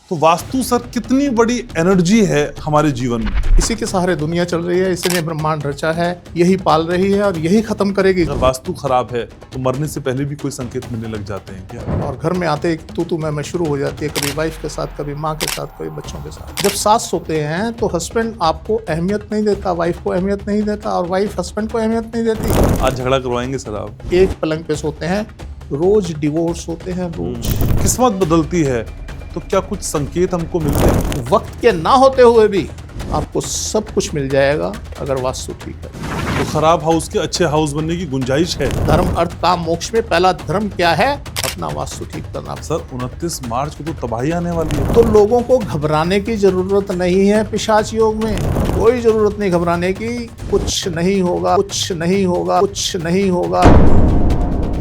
तो वास्तु सर कितनी बड़ी एनर्जी है हमारे जीवन में। इसी के सहारे दुनिया चल रही है, इसी ने ब्रह्मांड रचा है, यही पाल रही है और यही खत्म करेगी। अगर वास्तु खराब है तो मरने से पहले भी कोई संकेत मिलने लग जाते हैं क्या? और घर में आते ही तू मैं शुरू हो जाती है, कभी वाइफ के साथ, कभी माँ के साथ, कभी बच्चों के साथ। जब सास सोते हैं तो हस्बैंड आपको अहमियत नहीं देता, वाइफ को अहमियत नहीं देता और वाइफ हस्बैंड को अहमियत नहीं देती। आज झगड़ा करवाएंगे सर आप? एक पलंग पे सोते हैं, रोज डिवोर्स होते हैं, रोज। किस्मत बदलती है तो क्या कुछ संकेत हमको मिलते हैं? वक्त के ना होते हुए भी आपको सब कुछ मिल जाएगा अगर वास्तु ठीक है। तो खराब हाउस के अच्छे हाउस बनने की गुंजाइश है। धर्म अर्थ काम मोक्ष में पहला धर्म क्या है? अपना वास्तु ठीक करना। सर 29 मार्च को तो तबाही आने वाली है। तो लोगों को घबराने की जरूरत नहीं है। पिशाच योग में कोई जरूरत नहीं घबराने की। कुछ नहीं होगा, कुछ नहीं होगा, कुछ नहीं होगा।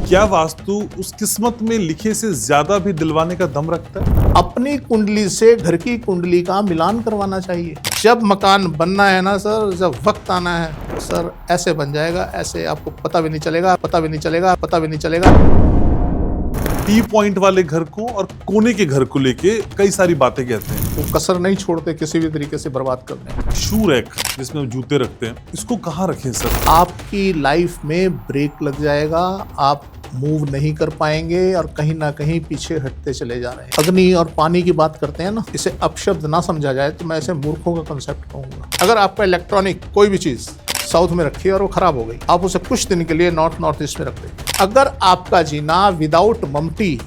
क्या वास्तु उस किस्मत में लिखे से ज्यादा भी दिलवाने का दम रखता है? अपनी कुंडली से घर की कुंडली का मिलान करवाना चाहिए। जब मकान बनना है ना सर, जब वक्त आना है तो सर ऐसे बन जाएगा, ऐसे आपको पता भी नहीं चलेगा, पता भी नहीं चलेगा, पता भी नहीं चलेगा। टी पॉइंट वाले घर को और कोने के घर को लेके कई सारी बातें कहते हैं। वो कसर नहीं छोड़ते किसी भी तरीके से बर्बाद करने। शू रैक जिसमें हम जूते रखते हैं, इसको कहाँ रखें सर? आपकी लाइफ में ब्रेक लग जाएगा, आप मूव नहीं कर पाएंगे और कहीं ना कहीं पीछे हटते चले जा रहे हैं। अग्नि और पानी की बात करते हैं ना, इसे अपशब्द ना समझा जाए तो मैं ऐसे मूर्खों का कंसेप्ट कहूंगा। अगर आपका इलेक्ट्रॉनिक कोई भी चीज साउथ में रखी है और वो खराब हो गई, आप उसे कुछ दिन के लिए नॉर्थ ईस्ट में रख दें। अगर आपका जीना विदाउट ममटी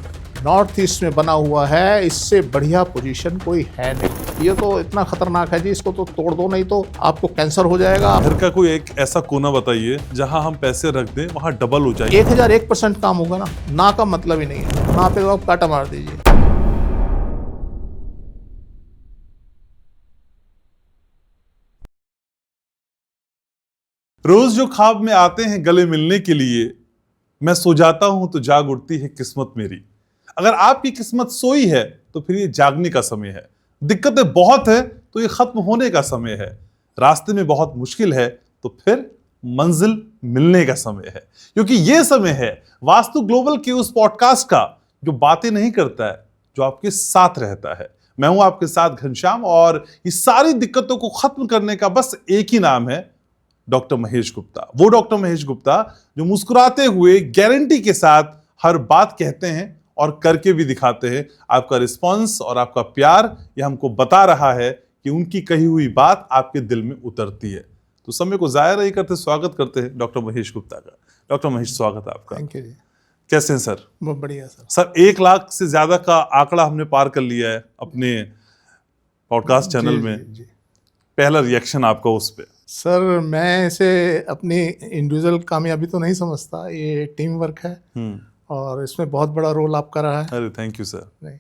नॉर्थ ईस्ट में बना हुआ है, इससे बढ़िया पोजीशन कोई है नहीं। ये तो इतना खतरनाक है जी, इसको तो तोड़ दो, नहीं तो आपको कैंसर हो जाएगा। घर का कोई एक ऐसा कोना बताइए जहां हम पैसे रख दें, वहां डबल हो जाए। 1001% काम होगा ना का मतलब ही नहीं है। ना पे तो आप काटा मार दीजिए। रोज जो ख्वाब में आते हैं गले मिलने के लिए, मैं सो जाता हूं तो जाग उठती है किस्मत मेरी। अगर आपकी किस्मत सोई है तो फिर ये जागने का समय है। दिक्कतें बहुत है तो ये खत्म होने का समय है। रास्ते में बहुत मुश्किल है तो फिर मंजिल मिलने का समय है। क्योंकि ये समय है वास्तु ग्लोबल के उस पॉडकास्ट का जो बातें नहीं करता है, जो आपके साथ रहता है। मैं हूं आपके साथ घनश्याम और इस सारी दिक्कतों को खत्म करने का बस एक ही नाम है, डॉक्टर महेश गुप्ता। वो डॉक्टर महेश गुप्ता जो मुस्कुराते हुए गारंटी के साथ हर बात कहते हैं और करके भी दिखाते हैं। आपका रिस्पांस और आपका प्यार ये हमको बता रहा है कि उनकी कही हुई बात आपके दिल में उतरती है। तो समय को जाया नहीं करते, स्वागत करते हैं डॉक्टर महेश गुप्ता का। डॉक्टर महेश, स्वागत है आपका। थैंक यू जी। कैसे हैं सर? बहुत बढ़िया सर। सर 1 लाख से ज्यादा का आंकड़ा हमने पार कर लिया है अपने पॉडकास्ट चैनल में। जी। पहला रिएक्शन आपका उस पे? सर मैं इसे अपनी इंडिविजुअल कामयाबी तो नहीं समझता, ये टीम वर्क है और इसमें बहुत बड़ा रोल आपका रहा है। अरे थैंक यू सर। नहीं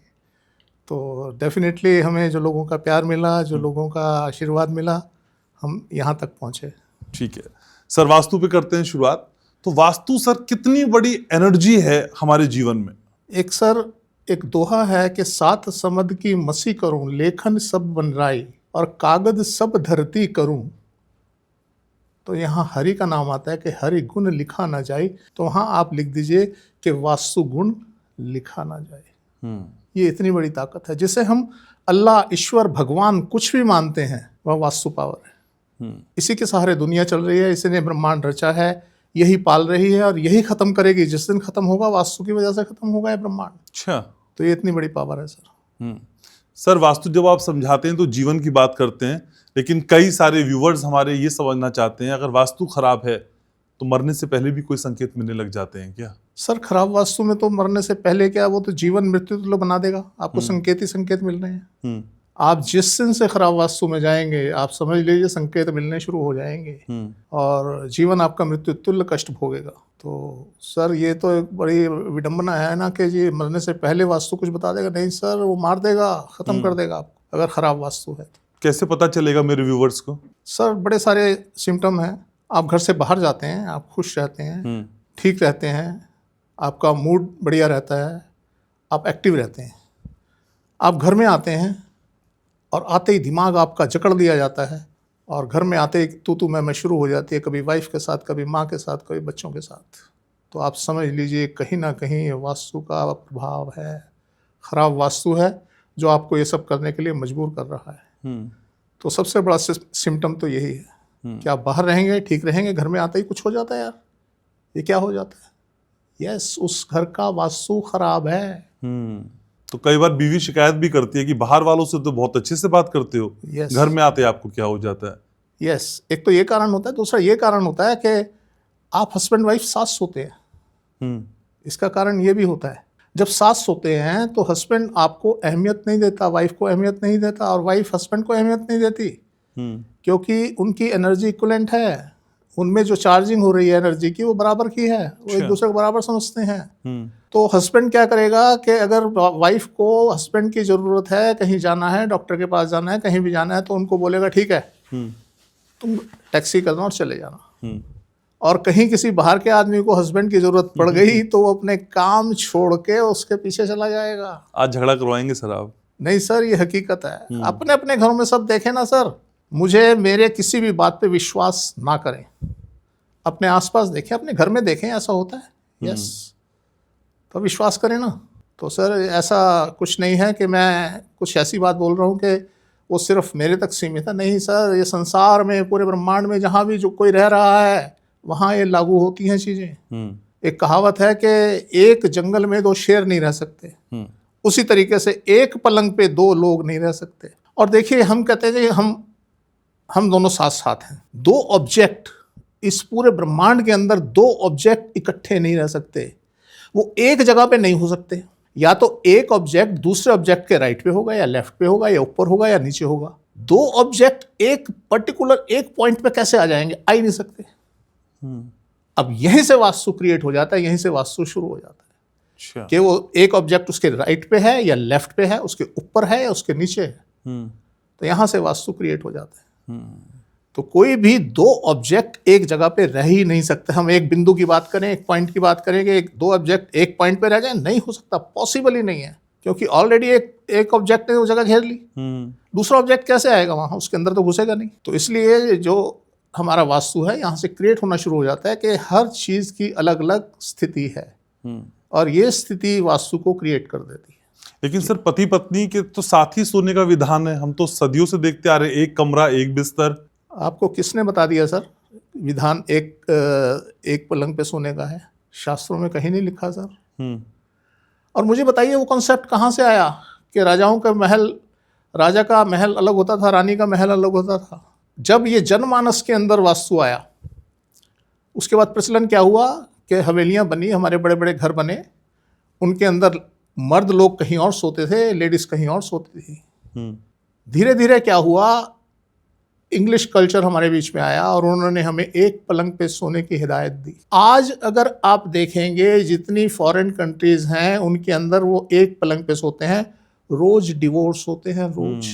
तो डेफिनेटली हमें जो लोगों का प्यार मिला, जो लोगों का आशीर्वाद मिला, हम यहाँ तक पहुँचे। ठीक है सर, वास्तु पे करते हैं शुरुआत। तो वास्तु सर कितनी बड़ी एनर्जी है हमारे जीवन में? एक दोहा है कि 7 समद की मसी करूं, लेखन सब बनराई और कागज सब धरती करूं। तो यहाँ हरि का नाम आता है कि हरि गुण लिखा ना जाए, तो वहाँ आप लिख दीजिए कि वास्तु गुण लिखा ना जाए। ये इतनी बड़ी ताकत है। जिसे हम अल्लाह, ईश्वर, भगवान कुछ भी मानते हैं, वह वास्तु पावर है। इसी के सहारे दुनिया चल रही है, इसी ने ब्रह्मांड रचा है, यही पाल रही है और यही खत्म करेगी। जिस दिन खत्म होगा, वास्तु की वजह से खत्म होगा ये ब्रह्मांड। अच्छा, तो ये इतनी बड़ी पावर है सर। सर वास्तु जब आप समझाते हैं तो जीवन की बात करते हैं, लेकिन कई सारे व्यूवर्स हमारे ये समझना चाहते हैं अगर वास्तु खराब है तो मरने से पहले भी कोई संकेत मिलने लग जाते हैं क्या? सर खराब वास्तु में तो मरने से पहले क्या, वो तो जीवन मृत्यु तो बना देगा। आपको संकेत ही संकेत मिल रहे हैं। आप जिस दिन से खराब वास्तु में जाएंगे, आप समझ लीजिए संकेत मिलने शुरू हो जाएंगे और जीवन आपका मृत्यु तुल्य कष्ट भोगेगा। तो सर ये तो एक बड़ी विडंबना है ना कि जी मरने से पहले वास्तु कुछ बता देगा। नहीं सर, वो मार देगा, खत्म कर देगा आपको अगर खराब वास्तु है तो। कैसे पता चलेगा मेरे व्यूवर्स को? सर बड़े सारे सिम्टम हैं। आप घर से बाहर जाते हैं, आप खुश रहते हैं, ठीक रहते हैं, आपका मूड बढ़िया रहता है, आप एक्टिव रहते हैं। आप घर में आते हैं और आते ही दिमाग आपका जकड़ दिया जाता है और घर में आते ही तू मैं शुरू हो जाती है, कभी वाइफ के साथ, कभी माँ के साथ, कभी बच्चों के साथ। तो आप समझ लीजिए कहीं ना कहीं वास्तु का प्रभाव है। खराब वास्तु है जो आपको ये सब करने के लिए मजबूर कर रहा है। तो सबसे बड़ा सिम्टम तो यही है कि आप बाहर रहेंगे, ठीक रहेंगे, घर में आते ही कुछ हो जाता है यार, ये क्या हो जाता है। यस, उस घर का वास्तु खराब है। तो कई बार बीवी शिकायत भी करती है कि बाहर वालों से तो बहुत अच्छे से बात करते हो, Yes. घर में आते आपको क्या हो जाता है। यस, एक तो ये कारण होता है, दूसरा ये कारण होता है कि आप हस्बैंड वाइफ साथ सोते हैं। इसका कारण ये भी होता है, जब साथ सोते हैं तो हस्बैंड आपको अहमियत नहीं देता, वाइफ को अहमियत नहीं देता, और वाइफ हस्बैंड को अहमियत नहीं देती, क्योंकि उनकी एनर्जी इक्विवेलेंट है। उनमें जो चार्जिंग हो रही है एनर्जी की वो बराबर की है, वो एक दूसरे को बराबर समझते हैं। तो हस्बैंड क्या करेगा कि अगर वाइफ को हस्बैंड की ज़रूरत है, कहीं जाना है, डॉक्टर के पास जाना है, कहीं भी जाना है, तो उनको बोलेगा ठीक है तुम टैक्सी करना और चले जाना। और कहीं किसी बाहर के आदमी को हस्बैंड की ज़रूरत पड़ गई तो वो अपने काम छोड़ के उसके पीछे चला जाएगा। आज झगड़ा करवाएंगे सर आप? नहीं सर, ये हकीकत है। अपने अपने घरों में सब देखें ना सर, मुझे मेरे किसी भी बात पे विश्वास ना करें, अपने आसपास देखें, अपने घर में देखें, ऐसा होता है। यस, तो विश्वास करें ना। तो सर ऐसा कुछ नहीं है कि मैं कुछ ऐसी बात बोल रहा हूँ कि वो सिर्फ मेरे तक सीमित है। नहीं सर, ये संसार में, पूरे ब्रह्मांड में जहाँ भी जो कोई रह रहा है वहाँ ये लागू होती हैं चीज़ें। एक कहावत है कि एक जंगल में दो शेर नहीं रह सकते, उसी तरीके से एक पलंग पे दो लोग नहीं रह सकते। और देखिए, हम कहते हैं कि हम दोनों साथ साथ हैं। दो ऑब्जेक्ट, इस पूरे ब्रह्मांड के अंदर दो ऑब्जेक्ट इकट्ठे नहीं रह सकते, वो एक जगह पे नहीं हो सकते। या तो एक ऑब्जेक्ट दूसरे ऑब्जेक्ट के राइट पे होगा, या लेफ्ट पे होगा, या ऊपर होगा, या नीचे होगा। दो ऑब्जेक्ट एक पर्टिकुलर एक पॉइंट पे कैसे आ जाएंगे? आ ही नहीं सकते। अब यहीं से वास्तु क्रिएट हो जाता है, यहीं से वास्तु शुरू हो जाता है कि वो एक ऑब्जेक्ट उसके राइट पे है या लेफ्ट पे है, उसके ऊपर है या उसके नीचे है। तो यहां से वास्तु क्रिएट हो जाता है। तो कोई भी दो ऑब्जेक्ट एक जगह पे रह ही नहीं सकते। हम एक बिंदु की बात करें, एक पॉइंट की बात करें कि दो ऑब्जेक्ट एक पॉइंट पे रह जाए, नहीं हो सकता, पॉसिबल ही नहीं है, क्योंकि ऑलरेडी एक ऑब्जेक्ट ने वो जगह घेर ली। दूसरा ऑब्जेक्ट कैसे आएगा वहां? उसके अंदर तो घुसेगा नहीं। तो इसलिए जो हमारा वास्तु है यहाँ से क्रिएट होना शुरू हो जाता है कि हर चीज की अलग अलग स्थिति है, और ये स्थिति वास्तु को क्रिएट कर देती है। लेकिन सर, पति पत्नी के तो साथ ही सोने का विधान है, हम तो सदियों से देखते आ रहे, एक कमरा एक बिस्तर। आपको किसने बता दिया सर विधान एक पलंग पे सोने का है? शास्त्रों में कहीं नहीं लिखा सर। और मुझे बताइए वो कॉन्सेप्ट कहाँ से आया कि राजाओं का महल, राजा का महल अलग होता था, रानी का महल अलग होता था? जब ये जनमानस के अंदर वास्तु आया, उसके बाद प्रचलन क्या हुआ कि हवेलियां बनी, हमारे बड़े बड़े घर बने, उनके अंदर मर्द लोग कहीं और सोते थे, लेडीज कहीं और सोती थी। धीरे धीरे क्या हुआ, इंग्लिश कल्चर हमारे बीच में आया और उन्होंने हमें एक पलंग पे सोने की हिदायत दी। आज अगर आप देखेंगे जितनी फॉरेन कंट्रीज हैं उनके अंदर वो एक पलंग पे सोते हैं, रोज डिवोर्स होते हैं, रोज।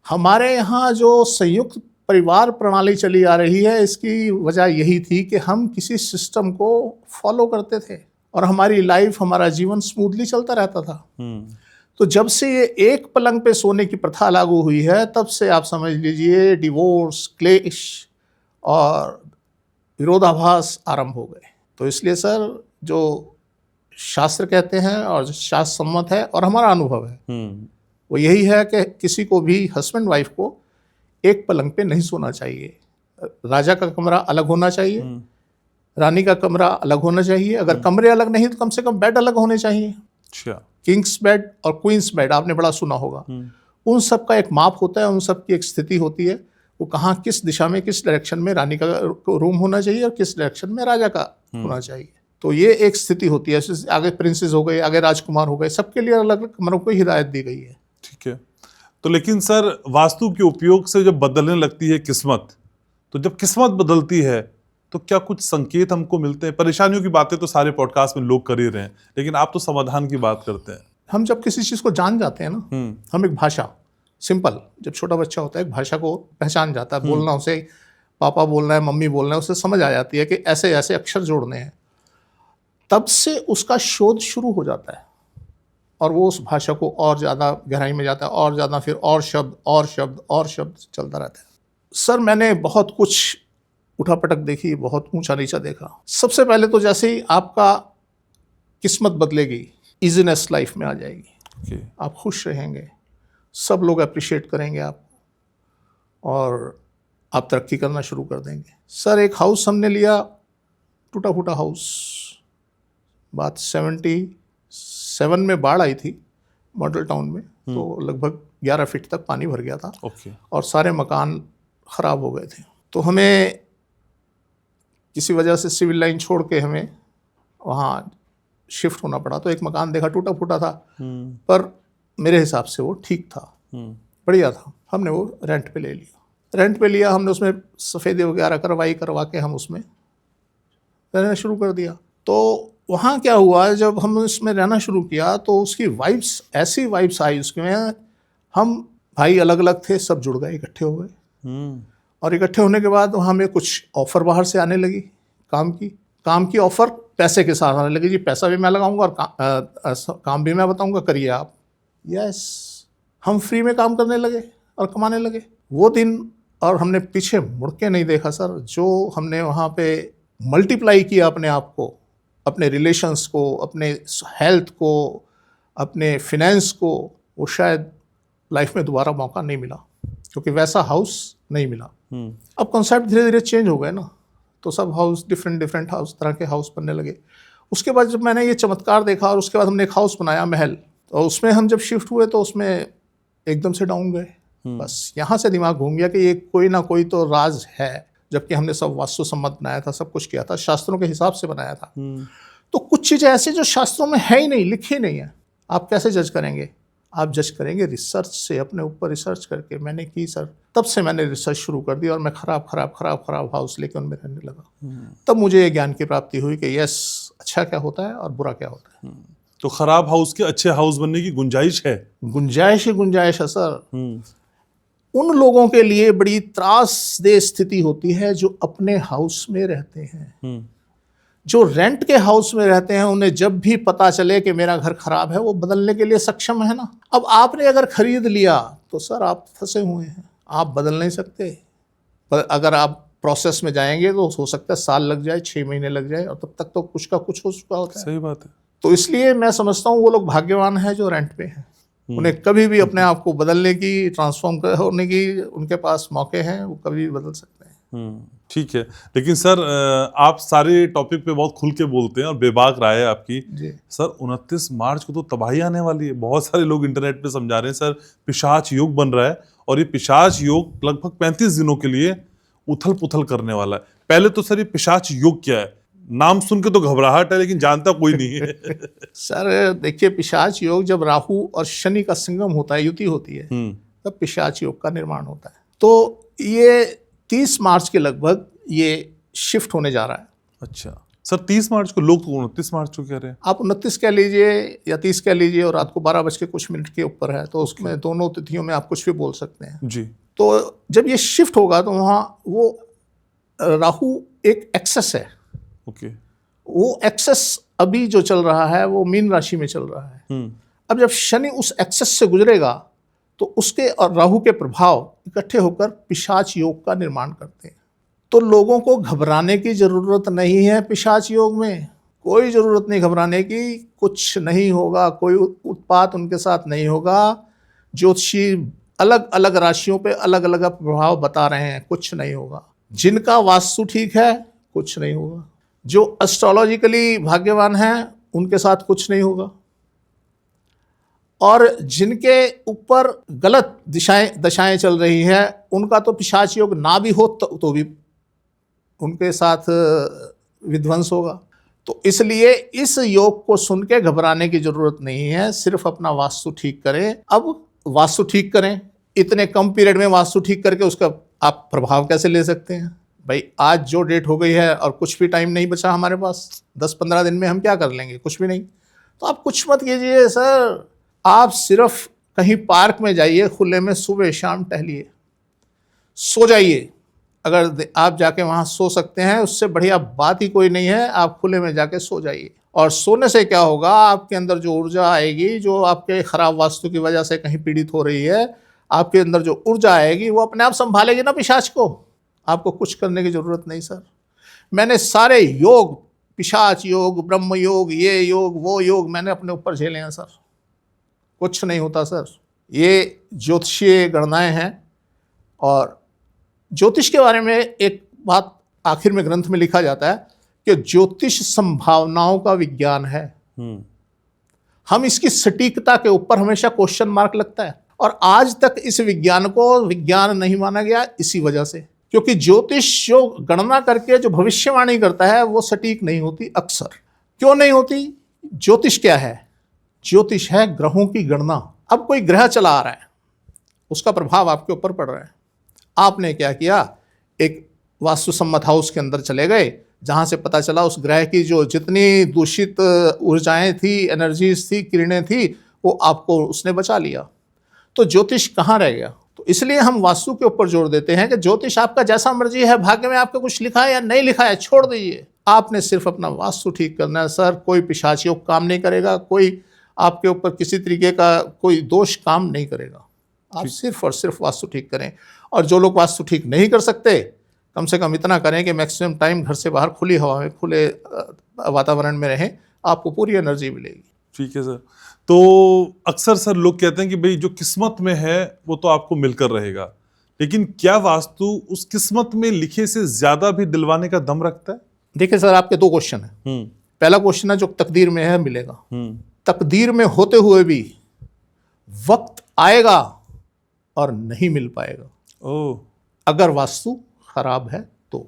हमारे यहाँ जो संयुक्त परिवार प्रणाली चली आ रही है, इसकी वजह यही थी कि हम किसी सिस्टम को फॉलो करते थे और हमारी लाइफ, हमारा जीवन स्मूथली चलता रहता था। तो जब से ये एक पलंग पे सोने की प्रथा लागू हुई है, तब से आप समझ लीजिए डिवोर्स, क्लेश और विरोधाभास आरंभ हो गए। तो इसलिए सर, जो शास्त्र कहते हैं और जो शास्त्र सम्मत है और हमारा अनुभव है, वो यही है कि किसी को भी, हस्बैंड वाइफ को, एक पलंग पे नहीं सोना चाहिए। राजा का कमरा अलग होना चाहिए, रानी का कमरा अलग होना चाहिए। अगर कमरे अलग नहीं तो कम से कम बेड अलग होने चाहिए। अच्छा। किंग्स बेड और क्वींस बेड आपने बड़ा सुना होगा। उन सब का एक माप होता है, उन सब की एक स्थिति होती है। वो कहाँ, किस दिशा में, किस डायरेक्शन में रानी का रूम होना चाहिए और किस डायरेक्शन में राजा का होना चाहिए। तो ये एक स्थिति होती है। आगे प्रिंसेस हो गए, आगे राजकुमार हो गए, सबके लिए अलग अलग कमरों को हिदायत दी गई है। ठीक है। तो लेकिन सर, वास्तु के उपयोग से जब बदलने लगती है किस्मत, तो जब किस्मत बदलती है तो क्या कुछ संकेत हमको मिलते हैं? परेशानियों की बातें तो सारे पॉडकास्ट में लोग कर ही रहे हैं, लेकिन आप तो समाधान की बात करते हैं। हम जब किसी चीज़ को जान जाते हैं ना, हम एक भाषा, सिंपल, जब छोटा बच्चा होता है एक भाषा को पहचान जाता है, बोलना, उसे पापा बोलना है, मम्मी बोलना है, उसे समझ आ जाती है कि ऐसे ऐसे अक्षर जोड़ने हैं। तब से उसका शोध शुरू हो जाता है और वो उस भाषा को और ज़्यादा गहराई में जाता है, और ज़्यादा, फिर और शब्द और शब्द और शब्द चलता रहता है। सर, मैंने बहुत कुछ उठापटक देखी, बहुत ऊंचा नीचा देखा। सबसे पहले तो जैसे ही आपका किस्मत बदलेगी, इजीनेस लाइफ में आ जाएगी। Okay. आप खुश रहेंगे, सब लोग अप्रिशिएट करेंगे आपको और आप तरक्की करना शुरू कर देंगे। सर एक हाउस हमने लिया, टूटा फूटा हाउस, बात 77 में बाढ़ आई थी मॉडल टाउन में, तो लगभग 11 फीट तक पानी भर गया था ओके। और सारे मकान ख़राब हो गए थे। तो हमें किसी वजह से सिविल लाइन छोड़ के हमें वहाँ शिफ्ट होना पड़ा। तो एक मकान देखा, टूटा फूटा था, पर मेरे हिसाब से वो ठीक था, बढ़िया था। हमने वो रेंट पे ले लिया। रेंट पे लिया हमने, उसमें सफ़ेदी वगैरह करवा के हम उसमें रहना शुरू कर दिया। तो वहाँ क्या हुआ, जब हम उसमें रहना शुरू किया तो उसकी वाइब्स, ऐसी वाइब्स आई उसमें, हम भाई अलग अलग थे, सब जुड़ गए, इकट्ठे हो गए। और इकट्ठे होने के बाद हमें कुछ ऑफ़र बाहर से आने लगी काम की ऑफ़र पैसे के साथ आने लगी। जी पैसा भी मैं लगाऊंगा और काम भी मैं बताऊंगा, करिए आप। यस, हम फ्री में काम करने लगे और कमाने लगे वो दिन। और हमने पीछे मुड़ के नहीं देखा सर। जो हमने वहाँ पे मल्टीप्लाई किया अपने आप को, अपने रिलेशंस को, अपने हेल्थ को, अपने फिनेंस को, वो शायद लाइफ में दोबारा मौका नहीं मिला, क्योंकि वैसा हाउस नहीं मिला। अब कॉन्सेप्ट धीरे धीरे चेंज हो गए ना, तो सब हाउस डिफरेंट हाउस, तरह के हाउस बनने लगे। उसके बाद जब मैंने ये चमत्कार देखा और उसके बाद हमने एक हाउस बनाया, महल, तो उसमें हम जब शिफ्ट हुए तो उसमें एकदम से डाउन गए। बस यहाँ से दिमाग घूम गया कि ये कोई ना कोई तो राज है, जबकि हमने सब वास्तु सम्मत बनाया था, सब कुछ किया था, शास्त्रों के हिसाब से बनाया था। तो कुछ चीज़ें ऐसी जो शास्त्रों में है ही नहीं, लिखी नहीं है, आप कैसे जज करेंगे? आप जज करेंगे रिसर्च से, अपने ऊपर रिसर्च करके। मैंने की सर, तब से मैंने रिसर्च शुरू कर दी और मैं खराब हाउस लेके उनमें रहने लगा। तब मुझे ये ज्ञान की प्राप्ति हुई कि यस, अच्छा क्या होता है और बुरा क्या होता है। तो खराब हाउस के अच्छे हाउस बनने की गुंजाइश है? गुंजाइश ही गुंजाइश है सर। उन लोगों के लिए बड़ी त्रासदेह स्थिति होती है जो अपने हाउस में रहते हैं। जो रेंट के हाउस में रहते हैं, उन्हें जब भी पता चले कि मेरा घर खराब है, वो बदलने के लिए सक्षम है ना। अब आपने अगर खरीद लिया तो सर आप फंसे हुए हैं, आप बदल नहीं सकते। पर अगर आप प्रोसेस में जाएंगे तो हो सकता है साल लग जाए, 6 महीने लग जाए, और तब तक तो कुछ का कुछ हो चुका होता है। सही बात है। तो इसलिए मैं समझता हूँ वो लोग भाग्यवान हैं जो रेंट पे हैं। उन्हें कभी भी अपने आप को बदलने की, ट्रांसफॉर्म होने की उनके पास मौके हैं, वो कभी भी बदल सकते हैं। ठीक है। लेकिन सर आप सारे टॉपिक पे बहुत खुल के बोलते हैं और बेबाक राय है आपकी जी। सर 29 मार्च को तो तबाही आने वाली है। बहुत सारे लोग इंटरनेट पे समझा रहे हैं सर पिशाच योग बन रहा है, और ये पिशाच योग लगभग 35 दिनों के लिए उथल पुथल करने वाला है। पहले तो सर ये पिशाच योग क्या है? नाम सुन के तो घबराहट है, लेकिन जानता कोई नहीं है। सर देखिए, पिशाच योग जब राहु और शनि का संगम होता है, युति होती है, तब पिशाच योग का निर्माण होता है। तो ये 30 मार्च के लगभग ये शिफ्ट होने जा रहा है। अच्छा सर, 30 मार्च को? लोग तो 29 मार्च को कह रहे हैं। आप 29 कह लीजिए या 30 कह लीजिए, और रात को 12 बज के कुछ मिनट के ऊपर है, तो उसमें दोनों तिथियों में आप कुछ भी बोल सकते हैं जी। तो जब ये शिफ्ट होगा तो वहाँ वो राहु एक एक्सेस है। ओके। वो एक्सेस अभी जो चल रहा है वो मीन राशि में चल रहा है। अब जब शनि उस एक्सेस से गुजरेगा तो उसके और राहु के प्रभाव इकट्ठे होकर पिशाच योग का निर्माण करते हैं। तो लोगों को घबराने की जरूरत नहीं है। पिशाच योग में कोई जरूरत नहीं घबराने की, कुछ नहीं होगा, कोई उत्पात उनके साथ नहीं होगा। ज्योतिषी अलग अलग राशियों पे अलग अलग प्रभाव बता रहे हैं, कुछ नहीं होगा। जिनका वास्तु ठीक है कुछ नहीं होगा, जो एस्ट्रोलॉजिकली भाग्यवान हैं उनके साथ कुछ नहीं होगा, और जिनके ऊपर गलत दशाएं चल रही हैं उनका तो पिशाच योग ना भी हो तो भी उनके साथ विध्वंस होगा। तो इसलिए इस योग को सुन के घबराने की जरूरत नहीं है, सिर्फ अपना वास्तु ठीक करें। अब वास्तु ठीक करें, इतने कम पीरियड में वास्तु ठीक करके उसका आप प्रभाव कैसे ले सकते हैं? भाई आज जो डेट हो गई है और कुछ भी टाइम नहीं बचा हमारे पास, 10-15 दिन में हम क्या कर लेंगे? कुछ भी नहीं। तो आप कुछ मत कीजिए सर, आप सिर्फ कहीं पार्क में जाइए, खुले में सुबह शाम टहलिए, सो जाइए। अगर आप जाके वहाँ सो सकते हैं, उससे बढ़िया बात ही कोई नहीं है। आप खुले में जाके सो जाइए, और सोने से क्या होगा, आपके अंदर जो ऊर्जा आएगी, जो आपके खराब वास्तु की वजह से कहीं पीड़ित हो रही है, आपके अंदर जो ऊर्जा आएगी वो अपने आप संभालेगी ना पिशाच को। आपको कुछ करने की जरूरत नहीं सर। मैंने सारे योग, पिशाच योग, ब्रह्म योग, ये योग, वो योग, मैंने अपने ऊपर झेले हैं सर। कुछ नहीं होता सर। ये ज्योतिषीय गणनाएं हैं। और ज्योतिष के बारे में एक बात आखिर में ग्रंथ में लिखा जाता है कि ज्योतिष संभावनाओं का विज्ञान है। हम इसकी सटीकता के ऊपर हमेशा क्वेश्चन मार्क लगता है, और आज तक इस विज्ञान को विज्ञान नहीं माना गया इसी वजह से, क्योंकि ज्योतिष जो गणना करके जो भविष्यवाणी करता है वो सटीक नहीं होती अक्सर। क्यों नहीं होती? ज्योतिष क्या है? ज्योतिष है ग्रहों की गणना। अब कोई ग्रह चला आ रहा है, उसका प्रभाव आपके ऊपर पड़ रहा है। आपने क्या किया, एक वास्तुसम्मत हाउस के अंदर चले गए, जहाँ से पता चला उस ग्रह की जो जितनी दूषित ऊर्जाएं थी, एनर्जीज थी, किरणें थी, वो आपको उसने बचा लिया। तो ज्योतिष कहाँ रह गया? तो इसलिए हम वास्तु के ऊपर जोर देते हैं कि ज्योतिष आपका जैसा मर्जी है, भाग्य में आपका कुछ लिखा है या नहीं लिखा है, छोड़ दीजिए। आपने सिर्फ अपना वास्तु ठीक करना है सर। कोई पिशाचियों काम नहीं करेगा, कोई आपके ऊपर किसी तरीके का कोई दोष काम नहीं करेगा। आप सिर्फ और सिर्फ वास्तु ठीक करें। और जो लोग वास्तु ठीक नहीं कर सकते, कम से कम इतना करें कि मैक्सिमम टाइम घर से बाहर खुली हवा में, खुले वातावरण में रहें, आपको पूरी एनर्जी मिलेगी। ठीक है सर। तो अक्सर सर लोग कहते हैं कि भाई जो किस्मत में है वो तो आपको मिलकर रहेगा, लेकिन क्या वास्तु उस किस्मत में लिखे से ज्यादा भी दिलवाने का दम रखता है? देखिए सर, आपके दो क्वेश्चन है। पहला क्वेश्चन है जो तकदीर में है मिलेगा। तकदीर में होते हुए भी वक्त आएगा और नहीं मिल पाएगा। ओह, अगर वास्तु खराब है तो।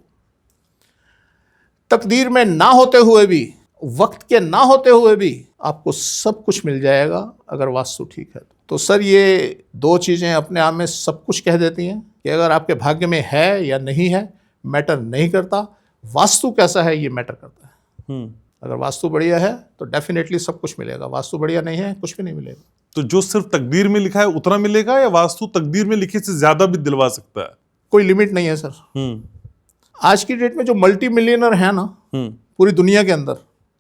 तकदीर में ना होते हुए भी, वक्त के ना होते हुए भी आपको सब कुछ मिल जाएगा अगर वास्तु ठीक है तो सर ये दो चीज़ें अपने आप में सब कुछ कह देती हैं कि अगर आपके भाग्य में है या नहीं है मैटर नहीं करता, वास्तु कैसा है ये मैटर करता है। अगर वास्तु बढ़िया है तो डेफिनेटली सब कुछ मिलेगा, वास्तु बढ़िया नहीं है कुछ भी नहीं मिलेगा। तो जो सिर्फ तकदीर में लिखा है उतना मिलेगा, या वास्तु तकदीर में लिखे से ज्यादा भी दिलवा सकता है? कोई लिमिट नहीं है सर। आज की डेट में जो मल्टी मिलियनर है ना पूरी दुनिया के अंदर,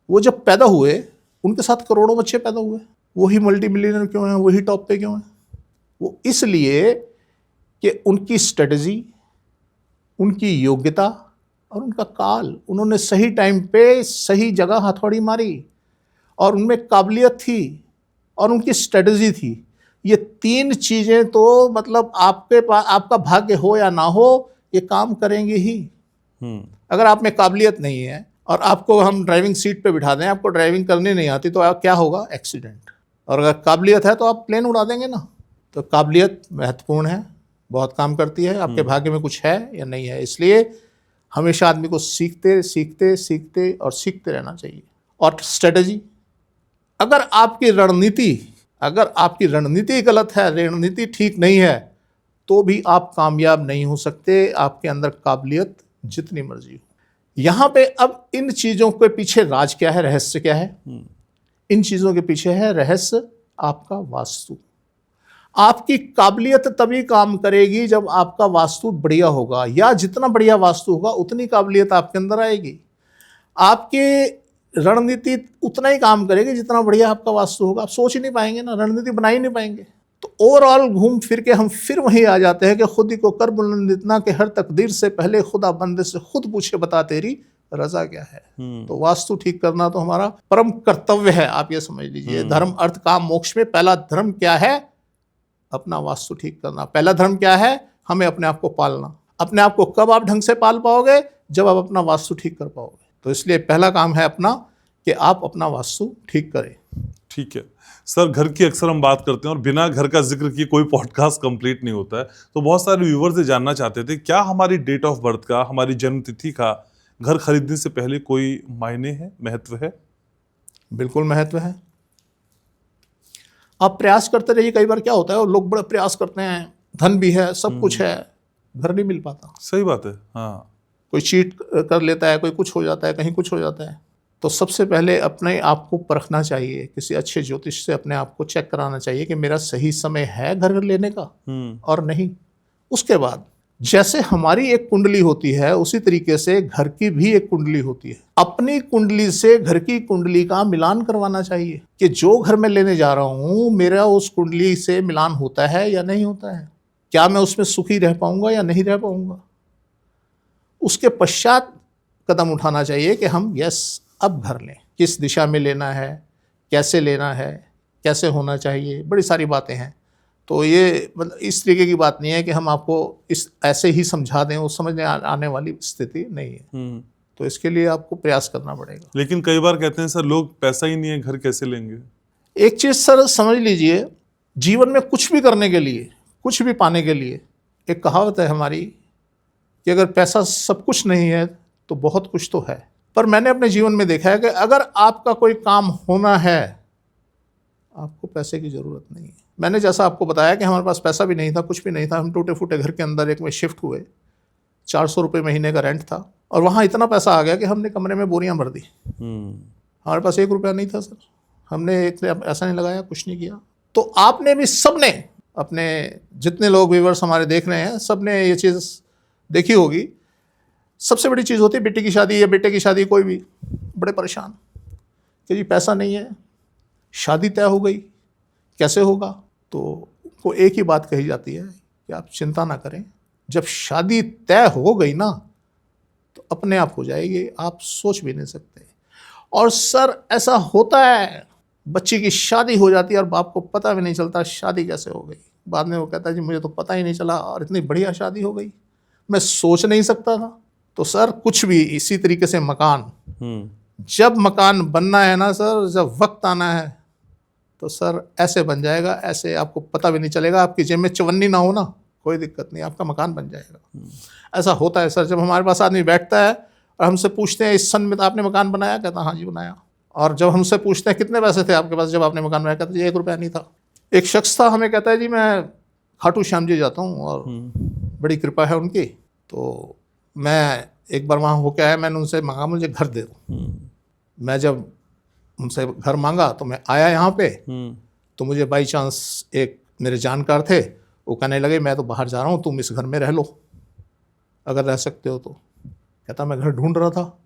वो जब पैदा हुए उनके साथ करोड़ों बच्चे पैदा हुए। वही मल्टी मिलियनर क्यों हैं, वही टॉप पे क्यों हैं? वो इसलिए कि उनकी स्ट्रेटजी, उनकी योग्यता और उनका काल, उन्होंने सही टाइम पे सही जगह हथौड़ी मारी, और उनमें काबिलियत थी और उनकी स्ट्रेटजी थी। ये तीन चीज़ें तो मतलब आपके पास, आपका भाग्य हो या ना हो, ये काम करेंगे ही। अगर आप में काबिलियत नहीं है और आपको हम ड्राइविंग सीट पे बिठा दें, आपको ड्राइविंग करनी नहीं आती, तो क्या होगा? एक्सीडेंट। और अगर काबिलियत है तो आप प्लेन उड़ा देंगे ना। तो काबिलियत महत्वपूर्ण है, बहुत काम करती है। आपके भाग्य में कुछ है या नहीं है, इसलिए हमेशा आदमी को सीखते सीखते सीखते और सीखते रहना चाहिए। और स्ट्रेटजी, अगर आपकी रणनीति गलत है, रणनीति ठीक नहीं है, तो भी आप कामयाब नहीं हो सकते, आपके अंदर काबिलियत जितनी मर्जी हो। यहाँ पे अब इन चीज़ों के पीछे राज क्या है, रहस्य क्या है? इन चीज़ों के पीछे है रहस्य आपका वास्तु। आपकी काबिलियत तभी काम करेगी जब आपका वास्तु बढ़िया होगा, या जितना बढ़िया वास्तु होगा उतनी काबिलियत आपके अंदर आएगी। आपकी रणनीति उतना ही काम करेगी जितना बढ़िया आपका वास्तु होगा। आप सोच ही नहीं पाएंगे ना, रणनीति बना ही नहीं पाएंगे। तो ओवरऑल घूम फिर के हम फिर वहीं आ जाते हैं कि खुद ही को कर बुलंद इतना कि हर तकदीर से पहले खुदा बंदे से खुद पूछे बता तेरी रजा क्या है। तो वास्तु ठीक करना तो हमारा परम कर्तव्य है, आप ये समझ लीजिए। धर्म अर्थ काम मोक्ष में पहला धर्म क्या है? अपना वास्तु ठीक करना। पहला धर्म क्या है? हमें अपने आप को पालना। अपने आप को कब आप ढंग से पाल पाओगे? जब आप अपना वास्तु ठीक कर पाओगे। तो इसलिए पहला काम है अपना कि आप अपना वास्तु ठीक करें। ठीक है सर, घर की अक्सर हम बात करते हैं और बिना घर का जिक्र किए कोई पॉडकास्ट कंप्लीट नहीं होता है। तो बहुत सारे व्यूवर्स ये जानना चाहते थे, क्या हमारी डेट ऑफ बर्थ का, हमारी जन्म तिथि का घर खरीदने से पहले कोई मायने है, महत्व है? बिल्कुल महत्व है। आप प्रयास करते रहिए। कई बार क्या होता है, और लोग बड़ा प्रयास करते हैं, धन भी है, सब कुछ है, घर नहीं मिल पाता। सही बात है। हाँ, कोई चीट कर लेता है, कोई कुछ हो जाता है, कहीं कुछ हो जाता है। तो सबसे पहले अपने आप को परखना चाहिए, किसी अच्छे ज्योतिष से अपने आप को चेक कराना चाहिए कि मेरा सही समय है घर लेने का और नहीं। उसके बाद जैसे हमारी एक कुंडली होती है उसी तरीके से घर की भी एक कुंडली होती है। अपनी कुंडली से घर की कुंडली का मिलान करवाना चाहिए कि जो घर में लेने जा रहा हूं मेरा उस कुंडली से मिलान होता है या नहीं होता है, क्या मैं उसमें सुखी रह पाऊंगा या नहीं रह पाऊंगा। उसके पश्चात कदम उठाना चाहिए कि हम अब घर लें, किस दिशा में लेना है, कैसे लेना है, कैसे होना चाहिए, बड़ी सारी बातें हैं। तो ये मतलब इस तरीके की बात नहीं है कि हम आपको इस ऐसे ही समझा दें, वो समझने आने वाली स्थिति नहीं है। तो इसके लिए आपको प्रयास करना पड़ेगा। लेकिन कई बार कहते हैं सर, लोग पैसा ही नहीं है, घर कैसे लेंगे? एक चीज़ सर समझ लीजिए, जीवन में कुछ भी करने के लिए, कुछ भी पाने के लिए, एक कहावत है हमारी कि अगर पैसा सब कुछ नहीं है तो बहुत कुछ तो है। पर मैंने अपने जीवन में देखा है कि अगर आपका कोई काम होना है, आपको पैसे की ज़रूरत नहीं है। मैंने जैसा आपको बताया कि हमारे पास पैसा भी नहीं था, कुछ भी नहीं था, हम टूटे फूटे घर के अंदर एक में शिफ्ट हुए, 400 रुपये महीने का रेंट था, और वहाँ इतना पैसा आ गया कि हमने कमरे में बोरियां भर दी। हमारे पास 1 रुपया नहीं था सर, हमने इतने ऐसा नहीं लगाया, कुछ नहीं किया। तो आपने भी, सबने, अपने जितने लोग व्यूअर्स हमारे देख रहे हैं, सबने ये चीज़ देखी होगी। सबसे बड़ी चीज़ होती है बेटी की शादी या बेटे की शादी, कोई भी बड़े परेशान कि जी पैसा नहीं है, शादी तय हो गई, कैसे होगा? तो उनको एक ही बात कही जाती है कि आप चिंता ना करें, जब शादी तय हो गई ना तो अपने आप हो जाएगी, आप सोच भी नहीं सकते। और सर ऐसा होता है, बच्ची की शादी हो जाती है और बाप को पता भी नहीं चलता शादी कैसे हो गई। बाद में वो कहता है जी मुझे तो पता ही नहीं चला और इतनी बढ़िया शादी हो गई, मैं सोच नहीं सकता था। तो सर कुछ भी इसी तरीके से मकान, जब मकान बनना है ना सर, जब वक्त आना है तो सर ऐसे बन जाएगा, ऐसे आपको पता भी नहीं चलेगा। आपकी जेब में चवन्नी ना हो ना, कोई दिक्कत नहीं, आपका मकान बन जाएगा। ऐसा होता है सर, जब हमारे पास आदमी बैठता है और हमसे पूछते हैं इस सन में आपने मकान बनाया, कहता हाँ जी बनाया। और जब हमसे पूछते हैं कितने पैसे थे आपके पास जब आपने मकान बनाया, कहते जी 1 रुपया नहीं था। एक शख्स था, हमें कहता है जी मैं खाटू श्याम जी जाता हूँ और बड़ी कृपा है उनकी, तो मैं एक बार वहाँ होके आया, मैंने उनसे मांगा मुझे घर दे दो। मैं जब उनसे घर मांगा तो मैं आया यहाँ पे, तो मुझे बाई चांस एक मेरे जानकार थे, वो कहने लगे मैं तो बाहर जा रहा हूँ, तुम इस घर में रह लो अगर रह सकते हो तो। कहता मैं घर ढूंढ रहा था,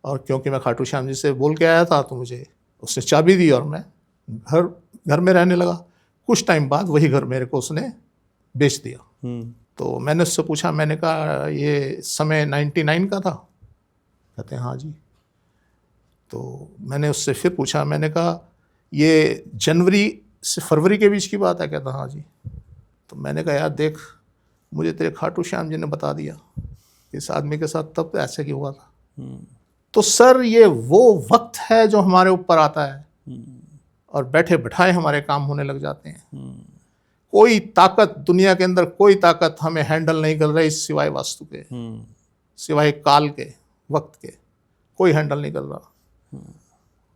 और क्योंकि मैं खाटू श्याम जी से बोल के आया था तो मुझे उसने चाबी दी और मैं घर में रहने लगा। कुछ टाइम बाद वही घर मेरे को उसने बेच दिया। तो मैंने उससे पूछा, मैंने कहा ये समय 99 का था? कहते हैं हाँ जी। तो मैंने उससे फिर पूछा, मैंने कहा ये जनवरी से फरवरी के बीच की बात है? कहता हाँ जी। तो मैंने कहा यार देख, मुझे तेरे खाटू श्याम जी ने बता दिया इस आदमी के साथ तब ऐसे क्यों हुआ था। तो सर ये वो वक्त है जो हमारे ऊपर आता है और बैठे बैठाए हमारे काम होने लग जाते हैं। कोई ताकत दुनिया के अंदर, कोई ताकत हमें हैंडल नहीं कर रही सिवाय वास्तु के, सिवाय काल के, वक्त के, कोई हैंडल नहीं कर रहा।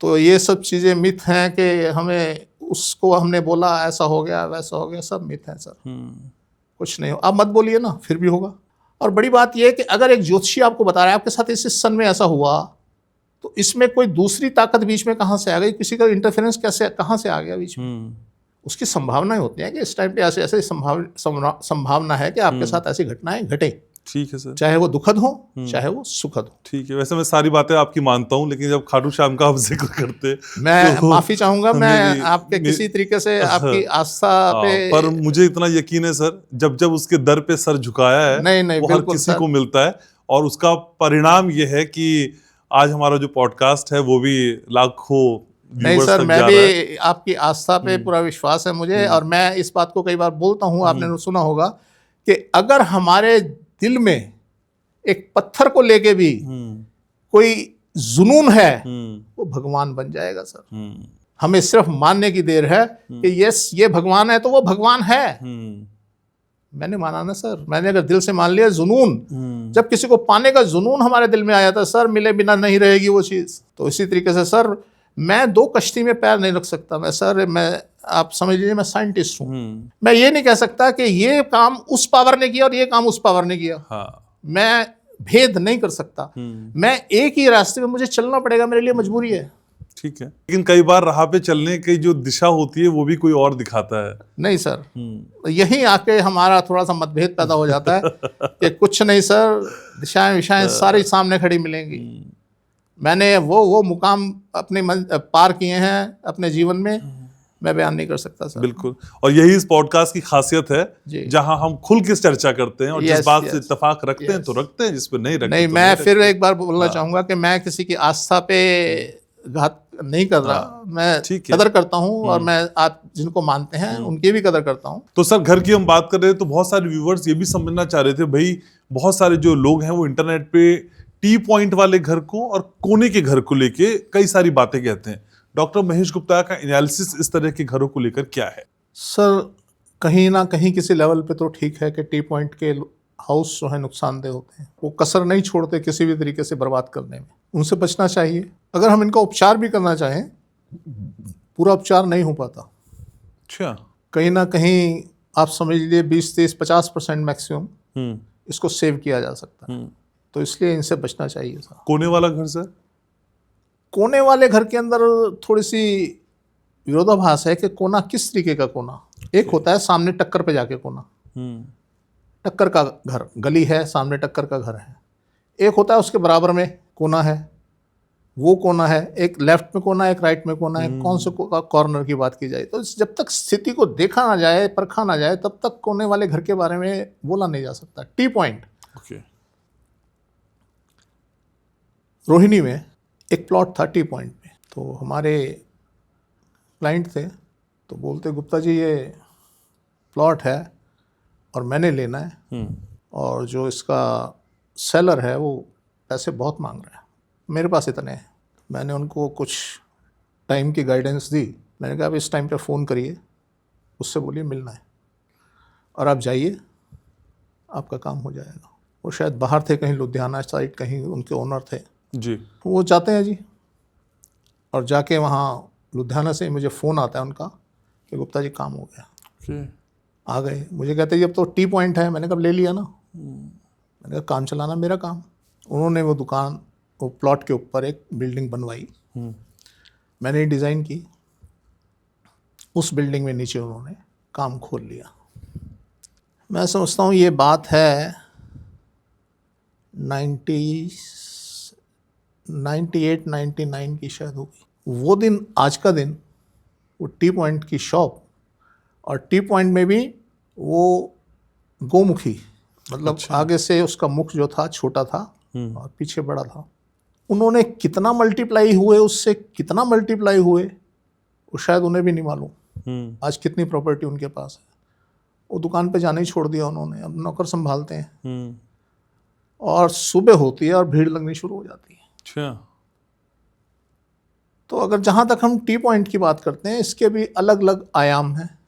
तो ये सब चीज़ें मिथ हैं कि हमें उसको हमने बोला ऐसा हो गया वैसा हो गया, सब मिथ हैं सर। कुछ नहीं हो, आप मत बोलिए ना, फिर भी होगा। और बड़ी बात यह है कि अगर एक ज्योतिषी आपको बता रहा है आपके साथ इस सन में ऐसा हुआ, तो इसमें कोई दूसरी ताकत बीच में कहाँ से आ गई, किसी का इंटरफेरेंस कैसे कहाँ से आ गया बीच में? उसकी संभावनाएं होती हैं कि इस टाइम पे ऐसे ऐसे संभावना है कि आपके साथ ऐसी घटनाएं घटे। ठीक है सर, चाहे वो दुखद हो चाहे वो सुखद हो। ठीक है। वैसे मैं सारी बातें आपकी मानता हूँ, लेकिन जब खाटू श्याम का आप जिक्र करते, मैं तो माफी चाहूंगा, मैं आपके किसी तरीके से आपकी आस्था पे, पर मुझे इतना यकीन है सर, जब जब उसके दर पे सर झुकाया है, नहीं वो हर किसी को मिलता है। और उसका परिणाम ये है कि आज हमारा जो पॉडकास्ट है वो भी लाखों नहीं सर, मैं भी आपकी आस्था पे पूरा विश्वास है मुझे। और मैं इस बात को कई बार बोलता हूँ, आपने सुना होगा कि अगर हमारे दिल में एक पत्थर को लेके भी कोई जुनून है, वो भगवान बन जाएगा सर। हमें सिर्फ मानने की देर है कि यस ये भगवान है, तो वो भगवान है। मैंने माना ना सर, मैंने अगर दिल से मान लिया जुनून, जब किसी को पाने का जुनून हमारे दिल में आ जाता है सर, मिले बिना नहीं रहेगी वो चीज़। तो इसी तरीके से सर, मैं 2 कश्ती में पैर नहीं रख सकता। मैं आप समझ लीजिए मैं साइंटिस्ट हूँ। मैं ये नहीं कह सकता कि ये काम उस पावर ने किया और ये काम उस पावर ने किया। मैं भेद नहीं कर सकता। मैं एक ही रास्ते में मुझे चलना पड़ेगा, मेरे लिए मजबूरी है। ठीक है, लेकिन कई बार राह पे चलने की जो दिशा होती है वो भी कोई और दिखाता है। नहीं सर, यहीं आके हमारा थोड़ा सा मतभेद पैदा हो जाता है कि कुछ नहीं सर, दिशाएं विशाएं सारी सामने खड़ी मिलेंगी। मैंने वो मुकाम अपने पार किए हैं अपने जीवन में, मैं बयान नहीं कर सकता सर। बिल्कुल, और यही इस पॉडकास्ट की खासियत है, जहां हम खुल के चर्चा करते हैं और जिस बात से इत्तेफाक रखते हैं तो रखते हैं, जिस पे नहीं रखते नहीं। मैं फिर एक बार बोलना चाहूंगा कि मैं किसी की आस्था पे घात नहीं कर रहा, मैं ठीक है। कदर करता हूँ और मैं आप जिनको मानते हैं उनकी भी कदर करता हूँ। तो सर घर की हम बात कर रहे हैं तो बहुत सारे व्यूवर्स ये भी समझना चाह रहे थे भाई, बहुत सारे जो लोग हैं वो इंटरनेट पे टी पॉइंट वाले घर को और कोने के घर को लेके कई सारी बातें कहते हैं। डॉक्टर महेश गुप्ता का एनालिसिस इस तरह के घरों को लेकर क्या है? सर कहीं ना कहीं किसी लेवल पे तो ठीक है कि टी पॉइंट के हाउस जो है नुकसानदेह होते हैं, वो कसर नहीं छोड़ते किसी भी तरीके से बर्बाद करने में, उनसे बचना चाहिए। अगर हम इनका उपचार भी करना चाहें, पूरा उपचार नहीं हो पाता। अच्छा। कहीं ना कहीं आप समझ लीजिए 20-30-50% मैक्सिमम इसको सेव किया जा सकता है। तो इसलिए इनसे बचना चाहिए सर। कोने वाला घर सर? कोने वाले घर के अंदर थोड़ी सी विरोधाभास है कि कोना किस तरीके का कोना। एक होता है सामने टक्कर पे जाके कोना, टक्कर का घर, गली है सामने टक्कर का घर है। एक होता है उसके बराबर में कोना है, वो कोना है। एक लेफ्ट में कोना है, एक राइट में कोना है। कौन से कॉर्नर की बात की जाए तो जब तक स्थिति को देखा ना जाए, परखा ना जाए, तब तक कोने वाले घर के बारे में बोला नहीं जा सकता। T point okay. रोहिणी में एक प्लॉट था टी पॉइंट पे, तो हमारे क्लाइंट थे, तो बोलते गुप्ता जी ये प्लॉट है और मैंने लेना है, और जो इसका सेलर है वो पैसे बहुत मांग रहा है, मेरे पास इतने हैं। मैंने उनको कुछ टाइम की गाइडेंस दी। मैंने कहा अब इस टाइम पे फ़ोन करिए, उससे बोलिए मिलना है और आप जाइए, आपका काम हो जाएगा। वो शायद बाहर थे, कहीं लुधियाना साइड, कहीं उनके ओनर थे जी। वो जाते हैं जी, और जाके वहाँ लुधियाना से मुझे फ़ोन आता है उनका कि गुप्ता जी काम हो गया। आ गए, मुझे कहते जी अब तो टी पॉइंट है। मैंने कब ले लिया ना, मैंने कहा काम चलाना मेरा काम। उन्होंने वो दुकान, वो प्लॉट के ऊपर एक बिल्डिंग बनवाई, मैंने डिज़ाइन की, उस बिल्डिंग में नीचे उन्होंने काम खोल लिया। मैं समझता हूँ ये बात है 98-99 की शायद होगी। वो दिन आज का दिन, वो टी पॉइंट की शॉप, और टी पॉइंट में भी वो गोमुखी, मतलब अच्छा। आगे से उसका मुख जो था छोटा था और पीछे बड़ा था। उन्होंने कितना मल्टीप्लाई हुए, उससे कितना मल्टीप्लाई हुए वो शायद उन्हें भी नहीं मालूम। आज कितनी प्रॉपर्टी उनके पास है। वो दुकान पे जाना ही छोड़ दिया उन्होंने, अब नौकर संभालते हैं, और सुबह होती है और भीड़ लगनी शुरू हो जाती है। अच्छा। तो अगर जहाँ तक हम टी पॉइंट की बात करते हैं, इसके भी अलग अलग आयाम हैं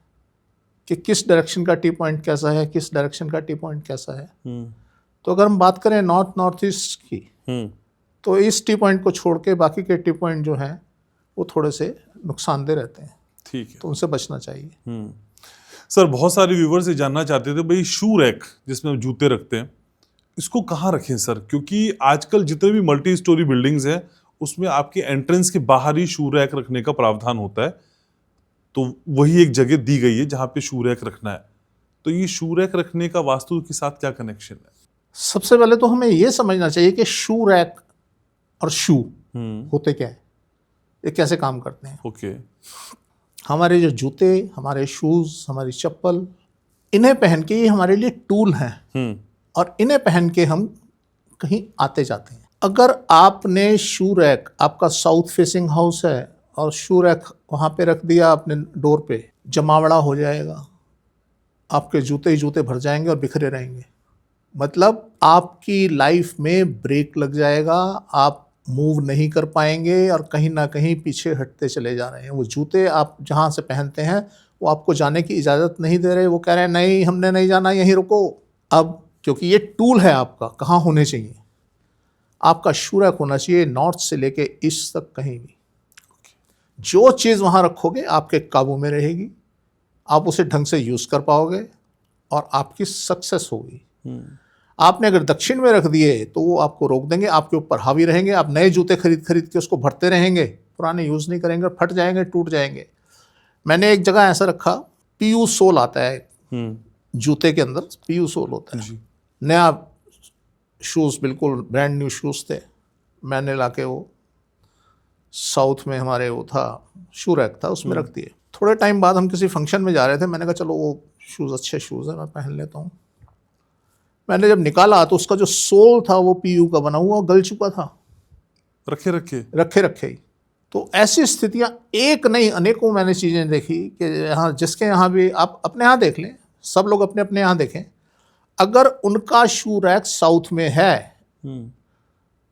कि किस डायरेक्शन का टी पॉइंट कैसा है, किस डायरेक्शन का टी पॉइंट कैसा है। तो अगर हम बात करें नॉर्थ ईस्ट की, तो इस टी पॉइंट को छोड़ के बाकी के टी पॉइंट जो हैं वो थोड़े से नुकसानदेह रहते हैं। ठीक है। तो उनसे बचना चाहिए। सर बहुत सारे व्यूवर्स ये जानना चाहते थे भाई, शू रैक जिसमें हम जूते रखते हैं, इसको कहाँ रखें सर? क्योंकि आजकल जितने भी मल्टी स्टोरी बिल्डिंग्स हैं उसमें आपके एंट्रेंस के बाहर ही शू रैक रखने का प्रावधान होता है, तो वही एक जगह दी गई है जहाँ पे शू रैक रखना है। तो ये शू रैक रखने का वास्तु के साथ क्या कनेक्शन है? सबसे पहले तो हमें ये समझना चाहिए कि शू रैक और शू होते क्या है, ये कैसे काम करते हैं। ओके। हमारे जो जूते, हमारे शूज़, हमारी चप्पल, इन्हें पहन के ये हमारे लिए टूल हैं, और इन्हें पहन के हम कहीं आते जाते हैं। अगर आपने शू रैक, आपका साउथ फेसिंग हाउस है और शू रैक वहाँ पे रख दिया आपने डोर पे, जमावड़ा हो जाएगा, आपके जूते ही जूते भर जाएंगे और बिखरे रहेंगे। मतलब आपकी लाइफ में ब्रेक लग जाएगा, आप मूव नहीं कर पाएंगे और कहीं ना कहीं पीछे हटते चले जा रहे हैं। वो जूते आप जहाँ से पहनते हैं वो आपको जाने की इजाज़त नहीं दे रहे, वो कह रहे हैं नहीं हमने नहीं जाना, यहीं रुको। अब क्योंकि ये टूल है आपका, कहाँ होने चाहिए, आपका शू रैक होना चाहिए नॉर्थ से लेके ईस्ट तक, कहीं भी जो चीज़ वहाँ रखोगे आपके काबू में रहेगी, आप उसे ढंग से यूज़ कर पाओगे और आपकी सक्सेस होगी। आपने अगर दक्षिण में रख दिए तो वो आपको रोक देंगे, आपके ऊपर हावी रहेंगे, आप नए जूते खरीद के उसको भरते रहेंगे, पुराने यूज़ नहीं करेंगे, फट जाएंगे, टूट जाएंगे। मैंने एक जगह ऐसा रखा, पीयू सोल आता है जूते के अंदर, पीयू सोल होता है, नया शूज़, बिल्कुल ब्रांड न्यू शूज़ थे। मैंने लाके वो साउथ में हमारे वो था शू रैक था, उसमें रख दिए। थोड़े टाइम बाद हम किसी फंक्शन में जा रहे थे, मैंने कहा चलो वो शूज़ अच्छे शूज़ है, मैं पहन लेता हूँ। मैंने जब निकाला तो उसका जो सोल था वो पीयू का बना हुआ गल चुका था, रखे रखे रखे रखे ही। तो ऐसी स्थितियां एक नहीं अनेकों मैंने चीज़ें देखी कि यहाँ जिसके यहाँ भी आप अपने यहाँ देख लें, सब लोग अपने अपने यहाँ देखें, अगर उनका शू रैक साउथ में है